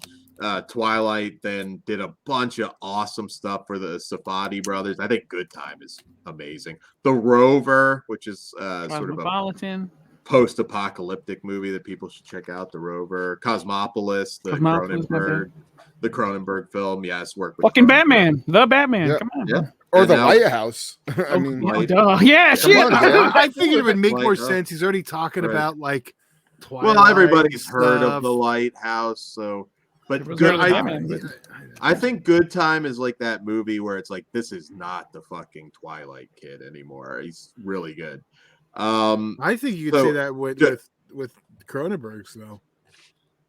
[SPEAKER 1] Twilight then did a bunch of awesome stuff for the Safdie brothers. I think Good Time is amazing. The Rover, which is sort of a post-apocalyptic movie that people should check out. The Rover, Cosmopolis, the Cronenberg film. Yes, work with
[SPEAKER 3] fucking Batman, the Batman.
[SPEAKER 4] Yeah.
[SPEAKER 3] Come on,
[SPEAKER 1] yeah.
[SPEAKER 4] Or
[SPEAKER 1] And
[SPEAKER 4] the
[SPEAKER 1] now-
[SPEAKER 4] Lighthouse. I mean,
[SPEAKER 3] shit.
[SPEAKER 2] I think it would make more sense. He's already talking about Twilight.
[SPEAKER 1] Well, everybody's
[SPEAKER 2] stuff.
[SPEAKER 1] heard of the Lighthouse, so but I think Good Time is like that movie where it's like, this is not the fucking Twilight kid anymore. He's really good.
[SPEAKER 2] I think you could say that with Cronenberg's though.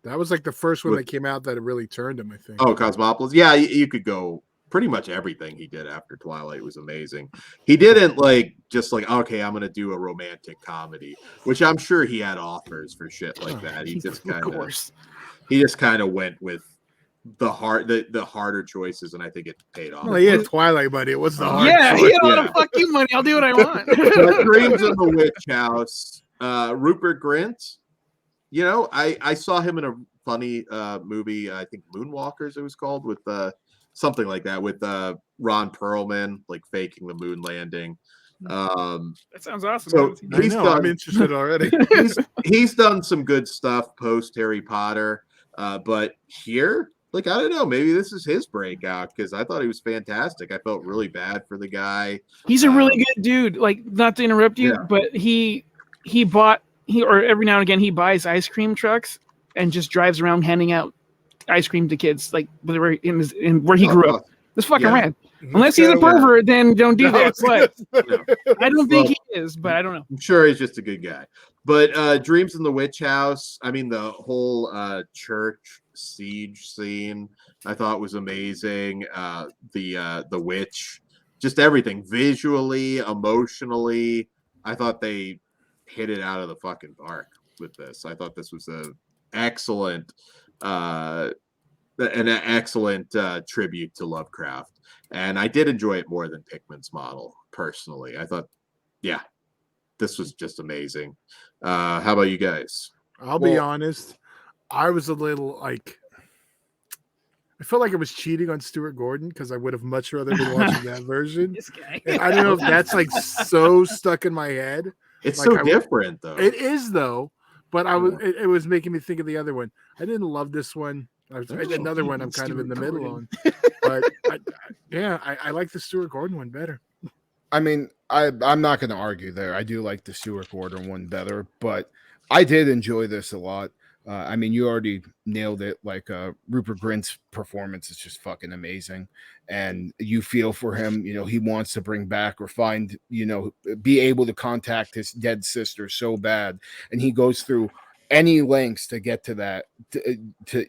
[SPEAKER 2] That was like the first one that came out that it really turned him, I think.
[SPEAKER 1] Oh, Cosmopolis. Yeah, you could go pretty much everything he did after Twilight was amazing. He didn't okay, I'm gonna do a romantic comedy, which I'm sure he had offers for shit like that. He just kind of went with the harder choices, and I think it paid off.
[SPEAKER 2] Well, he had Twilight, buddy. It was the hard choice.
[SPEAKER 3] He had a lot of fuck you money. I'll do what I want.
[SPEAKER 1] Dreams in the Witch House. Rupert Grint. You know, I saw him in a funny movie. I think Moonwalkers it was called, with something like that, with Ron Perlman, like faking the moon landing.
[SPEAKER 3] That sounds awesome.
[SPEAKER 1] So
[SPEAKER 2] I'm interested already.
[SPEAKER 1] he's done some good stuff post Harry Potter, but here like, I don't know, maybe this is his breakout because I thought he was fantastic. I felt really bad for the guy.
[SPEAKER 3] He's a really good dude. Like, not to interrupt you,
[SPEAKER 1] Yeah.
[SPEAKER 3] but he or every now and again he buys ice cream trucks and just drives around handing out ice cream to kids, like where he grew up. It's fucking rad. Unless he's a pervert, then don't do that. But I don't think he is, but I don't know.
[SPEAKER 1] I'm sure he's just a good guy. But Dreams in the Witch House, I mean, the whole church siege scene I thought was amazing. The witch, just everything visually, emotionally. I thought they hit it out of the fucking park with this. I thought this was an excellent tribute to Lovecraft. And I did enjoy it more than Pickman's model, personally. I thought, yeah, this was just amazing. How about you guys?
[SPEAKER 2] I'll be honest. I was a little like, I felt like I was cheating on Stuart Gordon because I would have much rather been watching that version.
[SPEAKER 3] This guy.
[SPEAKER 2] I don't know if that's like so stuck in my head.
[SPEAKER 1] It's
[SPEAKER 2] like
[SPEAKER 1] so different, though.
[SPEAKER 2] It is, though. But it was making me think of the other one. I didn't love this one. Another one I'm kind of in the middle on. But I like the Stuart Gordon one better.
[SPEAKER 4] I mean, I'm not going to argue there. I do like the Stuart Gordon one better, but I did enjoy this a lot. I mean, you already nailed it. Like Rupert Grint's performance is just fucking amazing, and you feel for him. You know, he wants to bring back or find, you know, be able to contact his dead sister so bad, and he goes through any lengths to get to that, to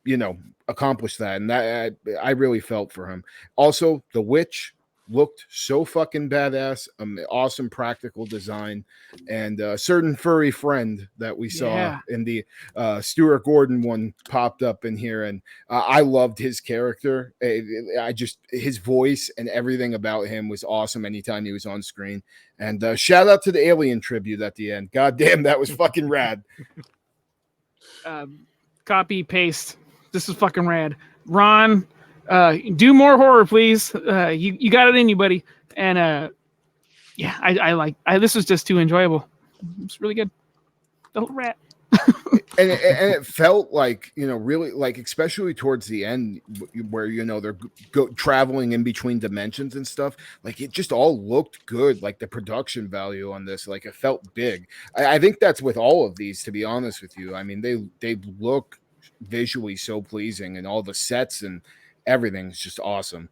[SPEAKER 4] you know, accomplish that, and that I really felt for him. Also, the witch looked so fucking badass, awesome practical design, and a certain furry friend that we saw in the Stuart Gordon one popped up in here, and I loved his character. His voice and everything about him was awesome anytime he was on screen. And shout out to the alien tribute at the end. God damn, that was fucking rad.
[SPEAKER 3] Copy paste. This is fucking rad. Ron, do more horror, please. You got it in you, buddy. And this was just too enjoyable. It's really good. The whole rat.
[SPEAKER 4] and it felt like, you know, really, like, especially towards the end where, you know, they're traveling in between dimensions and stuff, like it just all looked good. Like the production value on this, like it felt big. I think that's with all of these, to be honest with you. I mean, they look visually so pleasing, and all the sets and everything's just awesome.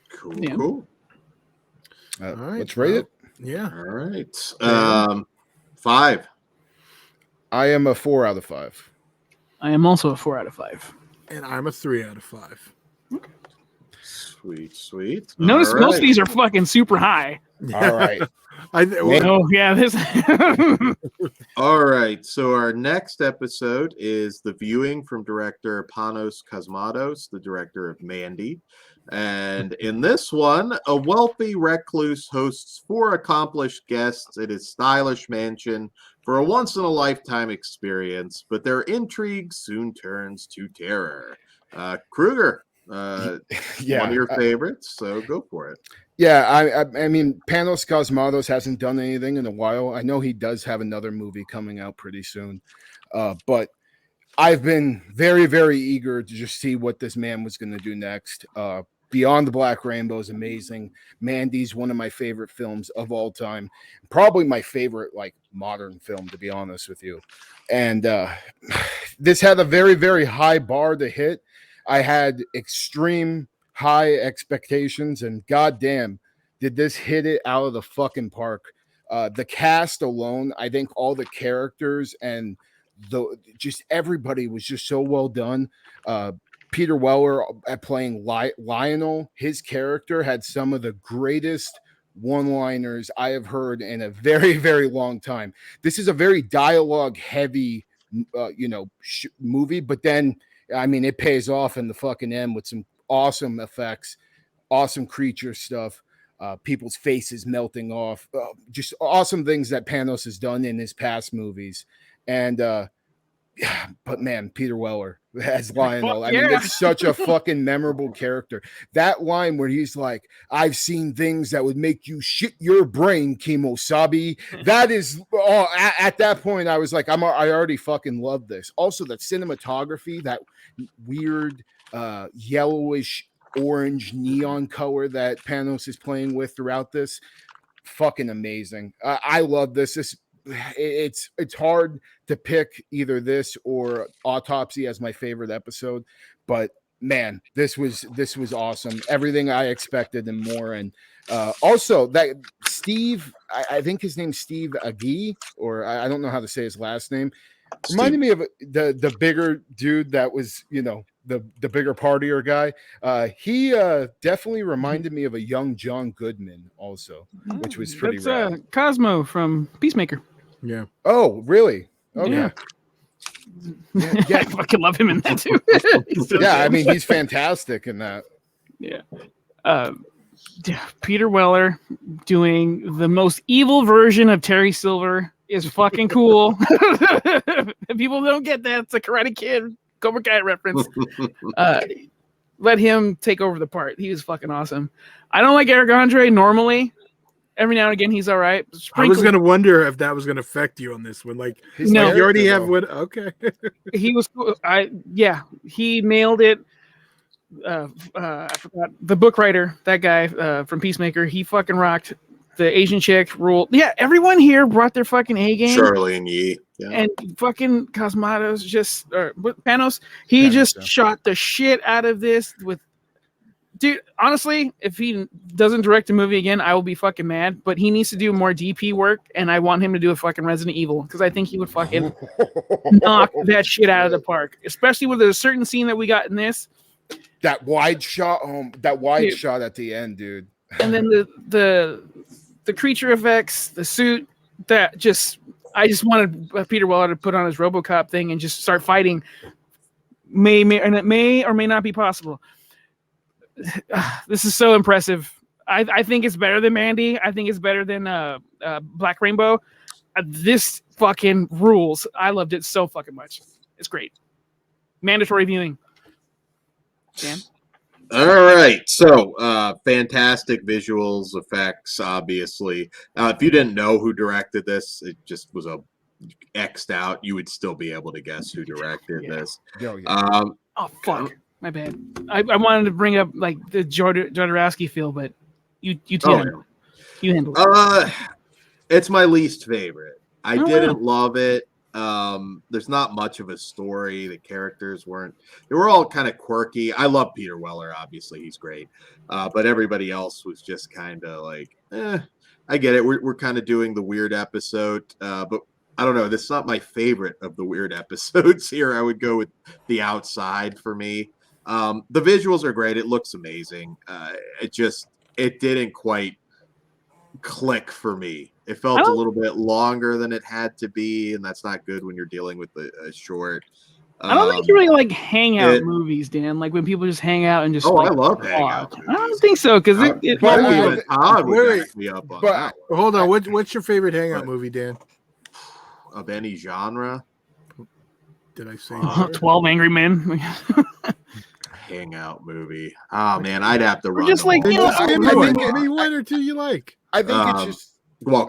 [SPEAKER 1] Cool.
[SPEAKER 2] All right,
[SPEAKER 4] let's rate it.
[SPEAKER 2] Yeah.
[SPEAKER 1] All right. 5.
[SPEAKER 4] I am a 4 out of 5.
[SPEAKER 3] I am also a 4 out of 5.
[SPEAKER 2] And I'm a 3 out of 5.
[SPEAKER 3] Okay.
[SPEAKER 1] Sweet.
[SPEAKER 3] Notice most of these are fucking super high.
[SPEAKER 4] All right.
[SPEAKER 3] This.
[SPEAKER 1] All right. So our next episode is The Viewing from director Panos Cosmatos, the director of Mandy. And in this one, a wealthy recluse hosts 4 accomplished guests at his stylish mansion for a once-in-a-lifetime experience, but their intrigue soon turns to terror. Kruger, one of your favorites, so go for it.
[SPEAKER 4] Yeah, I mean, Panos Cosmatos hasn't done anything in a while. I know he does have another movie coming out pretty soon, but I've been very, very eager to just see what this man was going to do next. Beyond the Black Rainbow is amazing. Mandy's one of my favorite films of all time. Probably my favorite, like, modern film, to be honest with you. And this had a very, very high bar to hit. I had extreme high expectations, and goddamn, did this hit it out of the fucking park. The cast alone, I think all the characters and just everybody was just so well done. Peter Weller at playing Lionel, his character had some of the greatest one-liners I have heard in a very, very long time. This is a very dialogue-heavy, movie, but then, I mean, it pays off in the fucking end with some awesome effects, awesome creature stuff, people's faces melting off, just awesome things that Panos has done in his past movies. And but man, Peter Weller, as Lionel. I mean,
[SPEAKER 3] yeah.
[SPEAKER 4] it's such a fucking memorable character. That line where he's like, "I've seen things that would make you shit your brain, Kimosabi." That is, at that point, I was like, I already fucking love this. Also, that cinematography, that weird yellowish orange neon color that Panos is playing with throughout this, fucking amazing. I love this. It's hard to pick either this or Autopsy as my favorite episode, but man, this was awesome. Everything I expected and more. And also that Steve, I think his name's Steve Agee, or I don't know how to say his last name. Reminded me of the bigger dude that was, the bigger partier guy. He definitely reminded me of a young John Goodman also, which was pretty rad.
[SPEAKER 3] Cosmo from Peacemaker.
[SPEAKER 2] Yeah.
[SPEAKER 4] Oh, really? Okay.
[SPEAKER 3] Yeah. I fucking love him in that too.
[SPEAKER 4] I mean, he's fantastic in that.
[SPEAKER 3] Yeah. Peter Weller doing the most evil version of Terry Silver is fucking cool. People don't get that. It's a Karate Kid, Cobra Kai reference. Let him take over the part. He was fucking awesome. I don't like Eric Andre normally. Every now and again, he's all right.
[SPEAKER 2] I was going to wonder if that was going to affect you on this one. Like,
[SPEAKER 3] no,
[SPEAKER 2] you already have one. Okay.
[SPEAKER 3] He was, he nailed it. I forgot the book writer, that guy from Peacemaker. He fucking rocked. The Asian chick ruled. Yeah, everyone here brought their fucking A game.
[SPEAKER 1] Charlene Yee. Yeah.
[SPEAKER 3] And fucking Cosmatos Panos, he just shot the shit out of this with. Dude, honestly, if he doesn't direct a movie again, I will be fucking mad. But he needs to do more DP work, and I want him to do a fucking Resident Evil because I think he would fucking knock that shit out of the park. Especially with a certain scene that we got in this.
[SPEAKER 4] That wide shot, shot at the end, dude.
[SPEAKER 3] And then the creature effects, the suit, I just wanted Peter Weller to put on his RoboCop thing and just start fighting. And it may or may not be possible. This is so impressive. I think it's better than Mandy. I think it's better than Black Rainbow. This fucking rules. I loved it so fucking much. It's great. Mandatory viewing. Dan?
[SPEAKER 1] All right. So, fantastic visuals, effects, obviously. If you didn't know who directed this, it just was X'd out. You would still be able to guess who directed this.
[SPEAKER 3] Oh, fuck. My bad. I wanted to bring up like the Jodorowsky feel, but you handle it.
[SPEAKER 1] It's my least favorite. I didn't love it. There's not much of a story. The characters they were all kind of quirky. I love Peter Weller, obviously he's great. But everybody else was just kind of like, I get it. We're kind of doing the weird episode, but I don't know. This is not my favorite of the weird episodes here. I would go with The Outside for me. The visuals are great. It looks amazing. It didn't quite click for me. It felt a little bit longer than it had to be, and that's not good when you're dealing with a short.
[SPEAKER 3] I don't think you really like hangout movies, Dan. Like when people just hang out and just.
[SPEAKER 1] I love hangout movies.
[SPEAKER 3] I don't think so because
[SPEAKER 1] Todd would back me up on that.
[SPEAKER 2] Hold on, what's your favorite hangout movie, Dan?
[SPEAKER 1] Of any genre?
[SPEAKER 2] Did I say
[SPEAKER 3] 12 Angry Men?
[SPEAKER 1] Hangout movie. Oh man, I'd have to run.
[SPEAKER 3] Just like
[SPEAKER 2] give me one or two you like.
[SPEAKER 4] I think it's just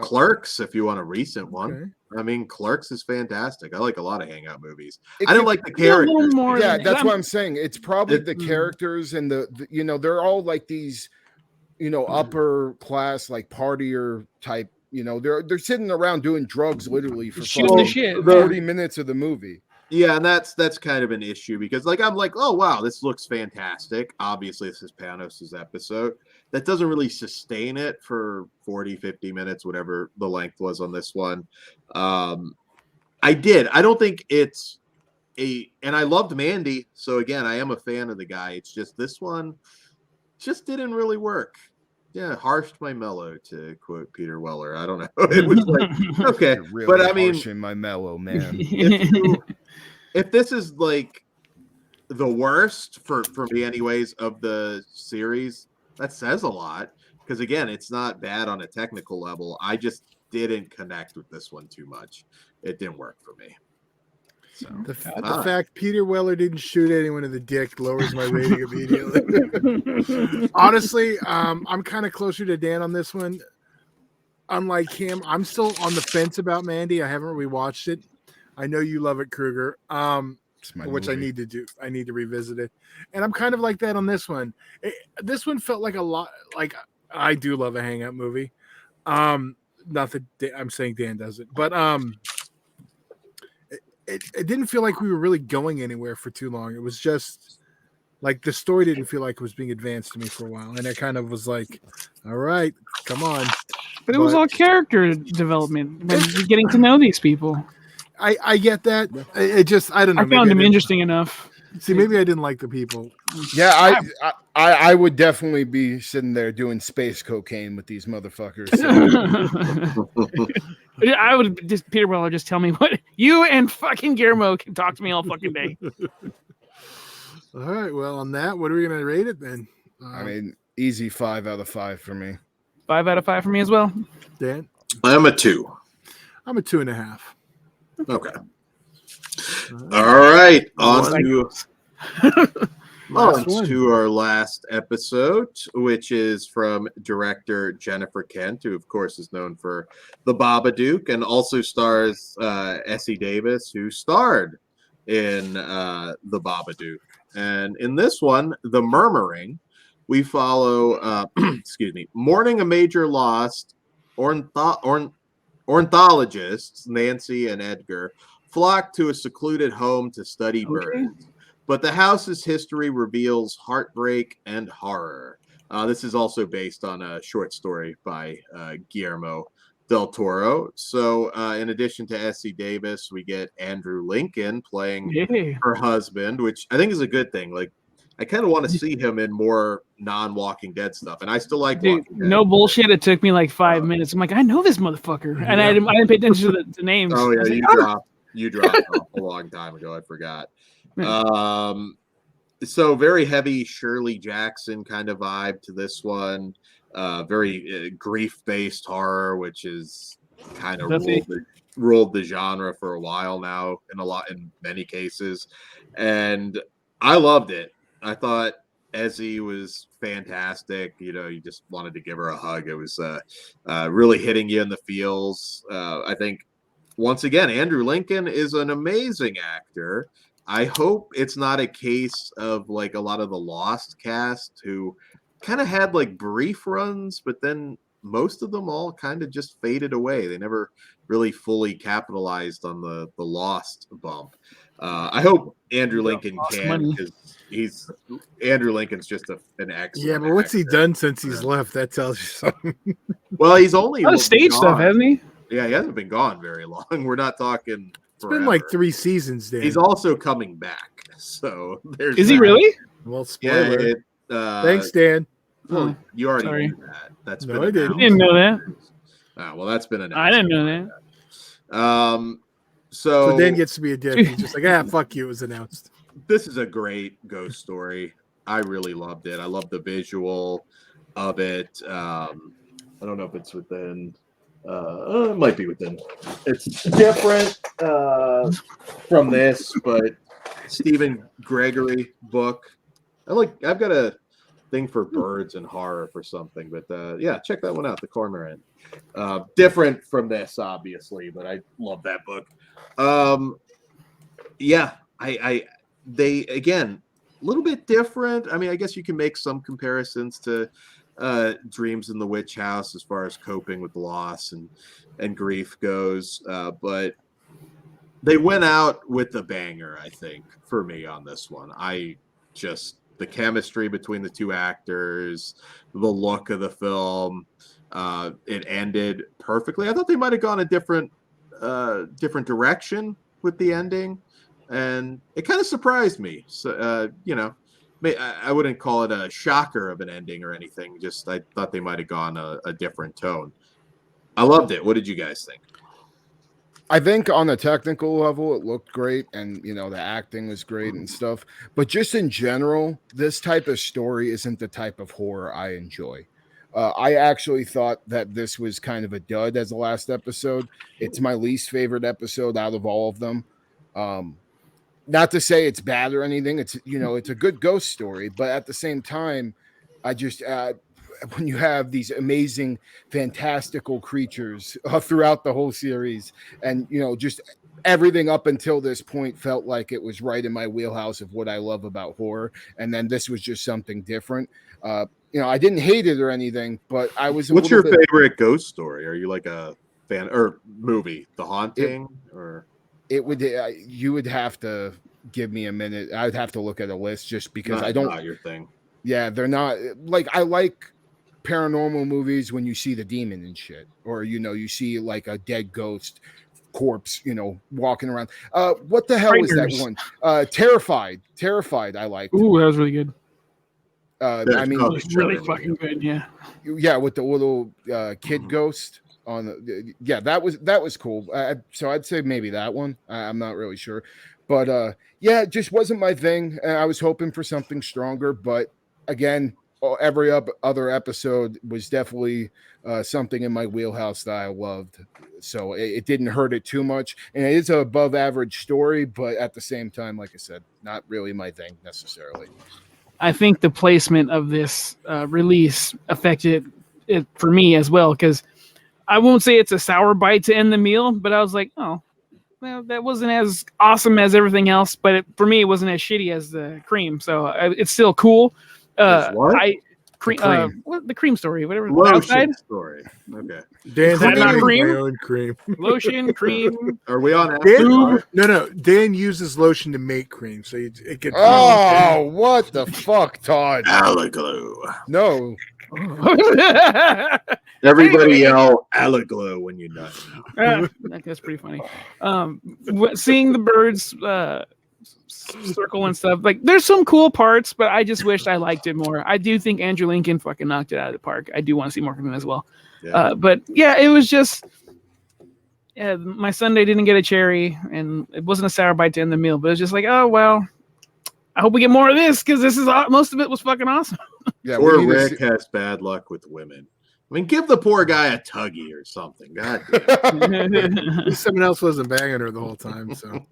[SPEAKER 1] Clerks. If you want a recent one, okay. I mean, Clerks is fantastic. I like a lot of hangout movies. I don't like the characters.
[SPEAKER 4] Yeah, that's what I'm saying. It's probably the characters and the they're all like these, upper class like partier type. They're sitting around doing drugs literally for 30 minutes of the movie.
[SPEAKER 1] Yeah, and that's kind of an issue because I'm like, oh wow, this looks fantastic. Obviously, this is Panos' episode. That doesn't really sustain it for 40, 50 minutes, whatever the length was on this one. I don't think it's and I loved Mandy. So again, I am a fan of the guy. It's just this one just didn't really work. Yeah, harshed my mellow, to quote Peter Weller. I don't know. It was like, okay,
[SPEAKER 4] really,
[SPEAKER 1] but I mean,
[SPEAKER 4] harshing my mellow, man.
[SPEAKER 1] If this is like the worst for me, anyways, of the series, that says a lot. Because again, it's not bad on a technical level. I just didn't connect with this one too much. It didn't work for me.
[SPEAKER 4] So
[SPEAKER 2] The fact Peter Weller didn't shoot anyone in the dick lowers my rating immediately. Honestly, I'm kind of closer to Dan on this one. Unlike him, I'm still on the fence about Mandy. I haven't rewatched it. I know you love it, Kruger. Which I need to do. I need to revisit it. And I'm kind of like that on this one. This one felt like a lot like I do love a hangout movie. Not that I'm saying Dan doesn't, but it didn't feel like we were really going anywhere for too long. It was just like the story didn't feel like it was being advanced to me for a while, and it kind of was like, all right, come on.
[SPEAKER 3] But it was all character development when you're getting to know these people.
[SPEAKER 2] I get that. It just I don't know.
[SPEAKER 3] I found them interesting enough.
[SPEAKER 2] See, maybe I didn't like the people.
[SPEAKER 4] Yeah, I would definitely be sitting there doing space cocaine with these motherfuckers.
[SPEAKER 3] I would just Peter Weller just tell me what you and fucking Guillermo can talk to me all fucking day.
[SPEAKER 2] All right, well, on that, what are we gonna rate it then?
[SPEAKER 4] I mean, easy 5 out of 5 for me.
[SPEAKER 3] 5 out of 5 for me as well.
[SPEAKER 2] Dan,
[SPEAKER 1] I'm a 2.
[SPEAKER 2] I'm a 2.5.
[SPEAKER 1] Okay. All right. On to our last episode, which is from director Jennifer Kent, who, of course, is known for The Babadook and also stars Essie Davis, who starred in The Babadook. And in this one, The Murmuring, we follow, mourning a major loss, ornithologists, Nancy and Edgar, flock to a secluded home to study birds. But the house's history reveals heartbreak and horror. This is also based on a short story by Guillermo del Toro. So in addition to Essie Davis, we get Andrew Lincoln playing her husband, which I think is a good thing. Like, I kind of want to see him in more non-Walking Dead stuff, and I still like Walking Dead.
[SPEAKER 3] No bullshit. It took me like 5 minutes. I'm like, I know this motherfucker, and I didn't pay attention to the names.
[SPEAKER 1] Oh yeah, you dropped off a long time ago. I forgot. So very heavy Shirley Jackson kind of vibe to this one. Very grief-based horror, which is kind of ruled the genre for a while now in many cases, and I loved it. I thought Essie was fantastic. You know, you just wanted to give her a hug. It was really hitting you in the feels. I think, once again, Andrew Lincoln is an amazing actor. I hope it's not a case of like a lot of the Lost cast who kind of had like brief runs, but then most of them all kind of just faded away. They never really fully capitalized on the Lost bump. I hope Andrew Lincoln can, because Andrew Lincoln's just an excellent.
[SPEAKER 2] Yeah, but what's he done since he's left? That tells you something.
[SPEAKER 1] Well, he's only
[SPEAKER 3] on stage stuff, hasn't he?
[SPEAKER 1] Yeah, he hasn't been gone very long. We're not talking.
[SPEAKER 2] It's been like 3 seasons, Dan.
[SPEAKER 1] He's also coming back. So there's.
[SPEAKER 3] Is he really?
[SPEAKER 2] Well, spoiler.
[SPEAKER 1] Yeah,
[SPEAKER 2] thanks, Dan.
[SPEAKER 1] Well, you already knew that. That's
[SPEAKER 2] no,
[SPEAKER 1] been
[SPEAKER 2] I didn't.
[SPEAKER 3] Didn't know that.
[SPEAKER 1] Well, that's been announced.
[SPEAKER 3] I didn't know
[SPEAKER 1] that.
[SPEAKER 2] So Dan gets to be a dick. He's just like, fuck you. It was announced.
[SPEAKER 1] This is a great ghost story. I really loved it. I love the visual of it. I don't know if it's within. It might be within. It's different from this, but Stephen Gregory book. I've got a thing for birds and horror for something, but yeah, check that one out. The Cormorant. Different from this, obviously, but I love that book. Yeah, they again a little bit different. I mean, I guess you can make some comparisons to Dreams in the Witch House as far as coping with loss and grief goes, but they went out with a banger, I think, for me on this one. The chemistry between the two actors, the look of the film, it ended perfectly. I thought they might have gone a different direction with the ending, and it kind of surprised me. So, I wouldn't call it a shocker of an ending or anything. Just I thought they might have gone a different tone. I loved it. What did you guys think?
[SPEAKER 4] I think on a technical level, it looked great, and the acting was great and stuff. But just in general, this type of story isn't the type of horror I enjoy. I actually thought that this was kind of a dud as the last episode. It's my least favorite episode out of all of them. Not to say it's bad or anything. It's it's a good ghost story, but at the same time, I just when you have these amazing, fantastical creatures throughout the whole series, and just everything up until this point felt like it was right in my wheelhouse of what I love about horror, and then this was just something different. I didn't hate it or anything, but I was.
[SPEAKER 1] What's your favorite ghost story? Are you like a fan or movie, The Haunting, or?
[SPEAKER 4] It would you would have to give me a minute. I'd have to look at a list just because I don't.
[SPEAKER 1] Not your thing.
[SPEAKER 4] Yeah, they're not like I like paranormal movies when you see the demon and shit, or you see like a dead ghost corpse, walking around. What the hell was that one? Terrified. I liked.
[SPEAKER 3] Ooh, that was really good.
[SPEAKER 4] I mean,
[SPEAKER 3] it was really fucking good. Yeah.
[SPEAKER 4] Yeah, with the little kid ghost. That was cool. So I'd say maybe that one. I'm not really sure, but it just wasn't my thing. I was hoping for something stronger, but again, every other episode was definitely something in my wheelhouse that I loved. So it didn't hurt it too much, and it is an above average story, but at the same time, like I said, not really my thing necessarily.
[SPEAKER 3] I think the placement of this release affected it for me as well, because I won't say it's a sour bite to end the meal, but I was like, oh, well, that wasn't as awesome as everything else, but for me, it wasn't as shitty as the cream. So it's still cool.
[SPEAKER 1] What?
[SPEAKER 3] The cream story, whatever.
[SPEAKER 1] Lotion story. Okay.
[SPEAKER 2] Dan's
[SPEAKER 3] not
[SPEAKER 2] cream?
[SPEAKER 3] cream?
[SPEAKER 2] My own cream.
[SPEAKER 3] Lotion, cream.
[SPEAKER 1] Are we on?
[SPEAKER 2] No. Dan uses lotion to make cream, so it gets.
[SPEAKER 4] Oh, what the fuck, Todd?
[SPEAKER 1] Alaglow.
[SPEAKER 4] No.
[SPEAKER 1] Everybody yell Alaglow when you nut.
[SPEAKER 3] That's pretty funny. Seeing the birds circle and stuff, like there's some cool parts, but I just wished I liked it more. I do think Andrew Lincoln fucking knocked it out of the park. I do want to see more from him as well.
[SPEAKER 1] Yeah.
[SPEAKER 3] But yeah, it was just my Sunday didn't get a cherry, and it wasn't a sour bite to end the meal, but it was just like, oh well, I hope we get more of this, because this is most of it was fucking awome.
[SPEAKER 1] Yeah, poor Rick has bad luck with women. I mean, give the poor guy a tuggy or something. God damn.
[SPEAKER 2] Someone else wasn't banging her the whole time, so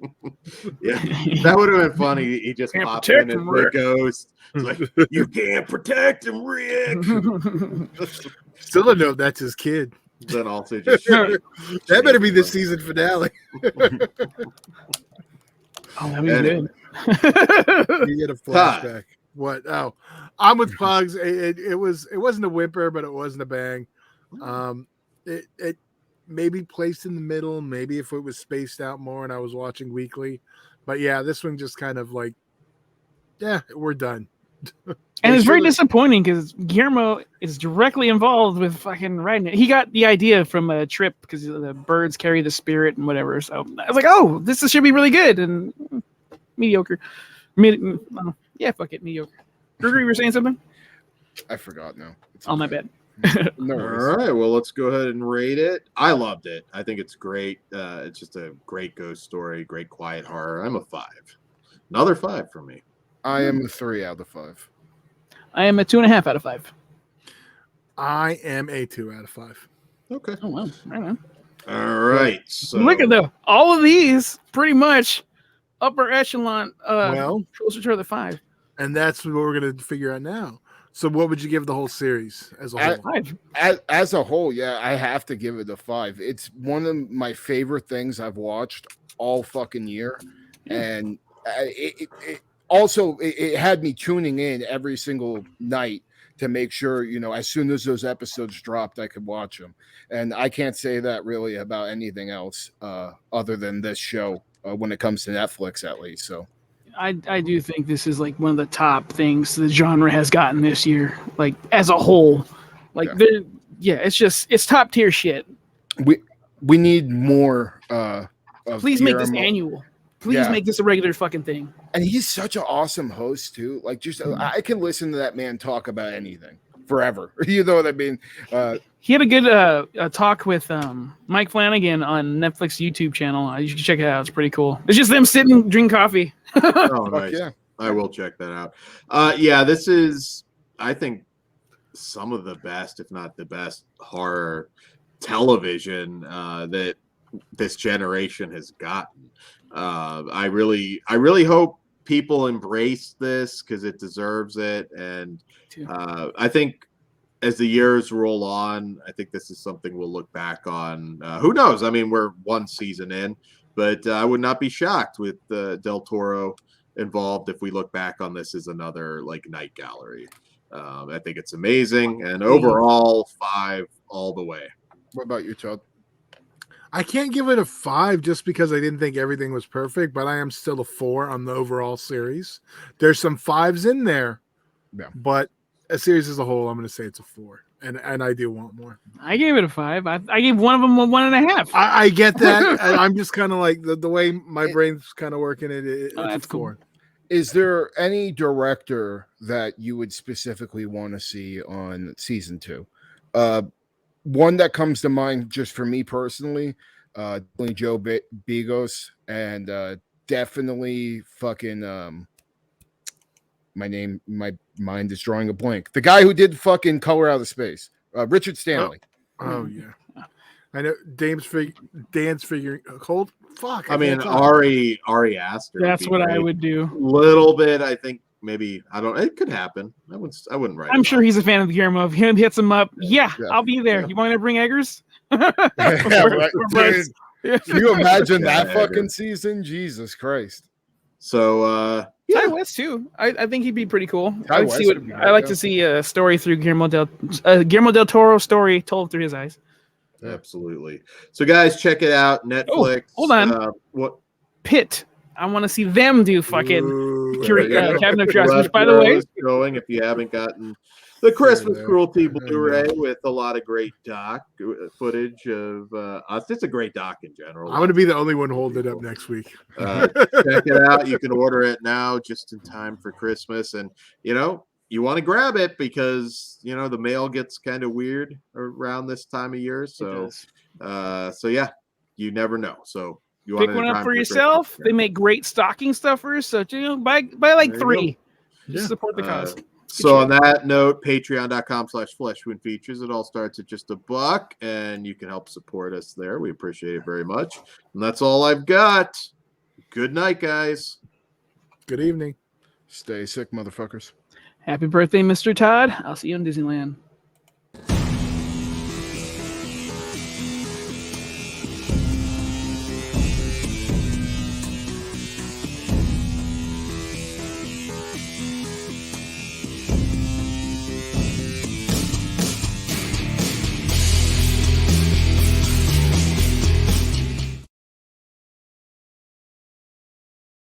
[SPEAKER 1] yeah, that would have been funny. He just popped in and the ghost. It's like, you can't protect him, Rick.
[SPEAKER 2] Still don't know if that's his kid.
[SPEAKER 1] Then also just
[SPEAKER 2] that better be the season finale.
[SPEAKER 3] Oh, that was good.
[SPEAKER 2] You get a flashback. What? Oh, I'm with Pugs. It wasn't a whimper, but it wasn't a bang. It maybe placed in the middle. Maybe if it was spaced out more and I was watching weekly, but yeah, this one just kind of like, yeah, we're done.
[SPEAKER 3] And it's very disappointing because Guillermo is directly involved with fucking writing it. He got the idea from a trip because the birds carry the spirit and whatever. So I was like, oh, this should be really good, and mediocre. Yeah, fuck it, mediocre. Gregory, you were saying something?
[SPEAKER 4] I forgot now.
[SPEAKER 3] Oh, my bad.
[SPEAKER 1] No. All right, well, let's go ahead and rate it. I loved it. I think it's great. It's just a great ghost story, great quiet horror. I'm a 5. Another 5 for me.
[SPEAKER 4] I am a 3 out of 5.
[SPEAKER 3] I am a 2.5 out of 5.
[SPEAKER 2] I am a 2 out of 5.
[SPEAKER 1] Okay.
[SPEAKER 3] Oh, wow. Right on.
[SPEAKER 1] All right. So
[SPEAKER 3] look at all of these pretty much upper echelon, closer to the 5.
[SPEAKER 2] And that's what we're going to figure out now. So what would you give the whole series as a whole?
[SPEAKER 4] As a whole, yeah, I have to give it a 5. It's one of my favorite things I've watched all fucking year. And it had me tuning in every single night to make sure, as soon as those episodes dropped, I could watch them. And I can't say that really about anything else other than this show when it comes to Netflix, at least. So
[SPEAKER 3] I do think this is like one of the top things the genre has gotten this year, like as a whole. Like, it's top tier shit.
[SPEAKER 4] We need more.
[SPEAKER 3] Please make this annual. Please make this a regular fucking thing.
[SPEAKER 4] And he's such an awesome host too. Like, just I can listen to that man talk about anything forever. You know what I mean?
[SPEAKER 3] He had a good talk with Mike Flanagan on Netflix YouTube channel. You should check it out. It's pretty cool. It's just them sitting, drinking coffee.
[SPEAKER 1] Oh, nice. Yeah. I will check that out. This is, I think, some of the best, if not the best, horror television that this generation has gotten. I really hope people embrace this because it deserves it. And I think as the years roll on, I think this is something we'll look back on. Who knows? I mean, we're one season in, but I would not be shocked with Del Toro involved if we look back on this as another like night gallery. I think it's amazing, and overall 5 all the way.
[SPEAKER 4] What about you, Todd?
[SPEAKER 2] I can't give it a 5 just because I didn't think everything was perfect, but I am still a 4 on the overall series. There's some 5s in there, but a series as a whole, I'm going to say it's a 4, and I do want more.
[SPEAKER 3] I gave it a 5. I gave one of them a 1.5.
[SPEAKER 2] I get that, and I'm just kind of like the way my brain's kind of working. It's a 4.
[SPEAKER 3] Cool.
[SPEAKER 4] Is there any director that you would specifically want to see on season 2? One that comes to mind just for me personally, definitely Joe Begos, and definitely fucking my mind is drawing a blank. The guy who did fucking Color Out of Space, Richard Stanley.
[SPEAKER 2] Oh yeah, I know. Dan's figuring cold. Fuck.
[SPEAKER 1] I mean, Ari Aster.
[SPEAKER 3] That's what I would do.
[SPEAKER 1] Little bit, I think. Maybe I don't. It could happen. I wouldn't write.
[SPEAKER 3] I'm sure he's a fan of Guillermo. If him hits him up, yeah, I'll be there. You want me to bring Eggers?
[SPEAKER 4] Can you imagine that fucking season? Jesus Christ.
[SPEAKER 1] So
[SPEAKER 3] Ty West too. I think he'd be pretty cool. I like to see a story through Guillermo del Toro story told through his eyes.
[SPEAKER 1] Absolutely. So guys, check it out. Netflix.
[SPEAKER 3] Oh, hold on.
[SPEAKER 1] What?
[SPEAKER 3] Pitt. I want to see them do fucking Cabinet of Curiosities. Which, by the way,
[SPEAKER 1] going if you haven't gotten the Christmas Cruelty Blu-ray with a lot of great doc footage of us. It's a great doc in general.
[SPEAKER 2] I'm going to be the only one holding it up next week.
[SPEAKER 1] Check it out. You can order it now, just in time for Christmas, and you want to grab it because the mail gets kind of weird around this time of year. So, yeah, you never know. So.
[SPEAKER 3] Pick one up for yourself. They make great stocking stuffers, so buy like 3. Just support the cause.
[SPEAKER 1] So on that note, patreon.com/fleshwoundfeatures. It all starts at just $1, and you can help support us there. We appreciate it very much. And that's all I've got. Good night, guys.
[SPEAKER 2] Good evening.
[SPEAKER 4] Stay sick, motherfuckers.
[SPEAKER 3] Happy birthday, Mr. Todd. I'll see you in Disneyland.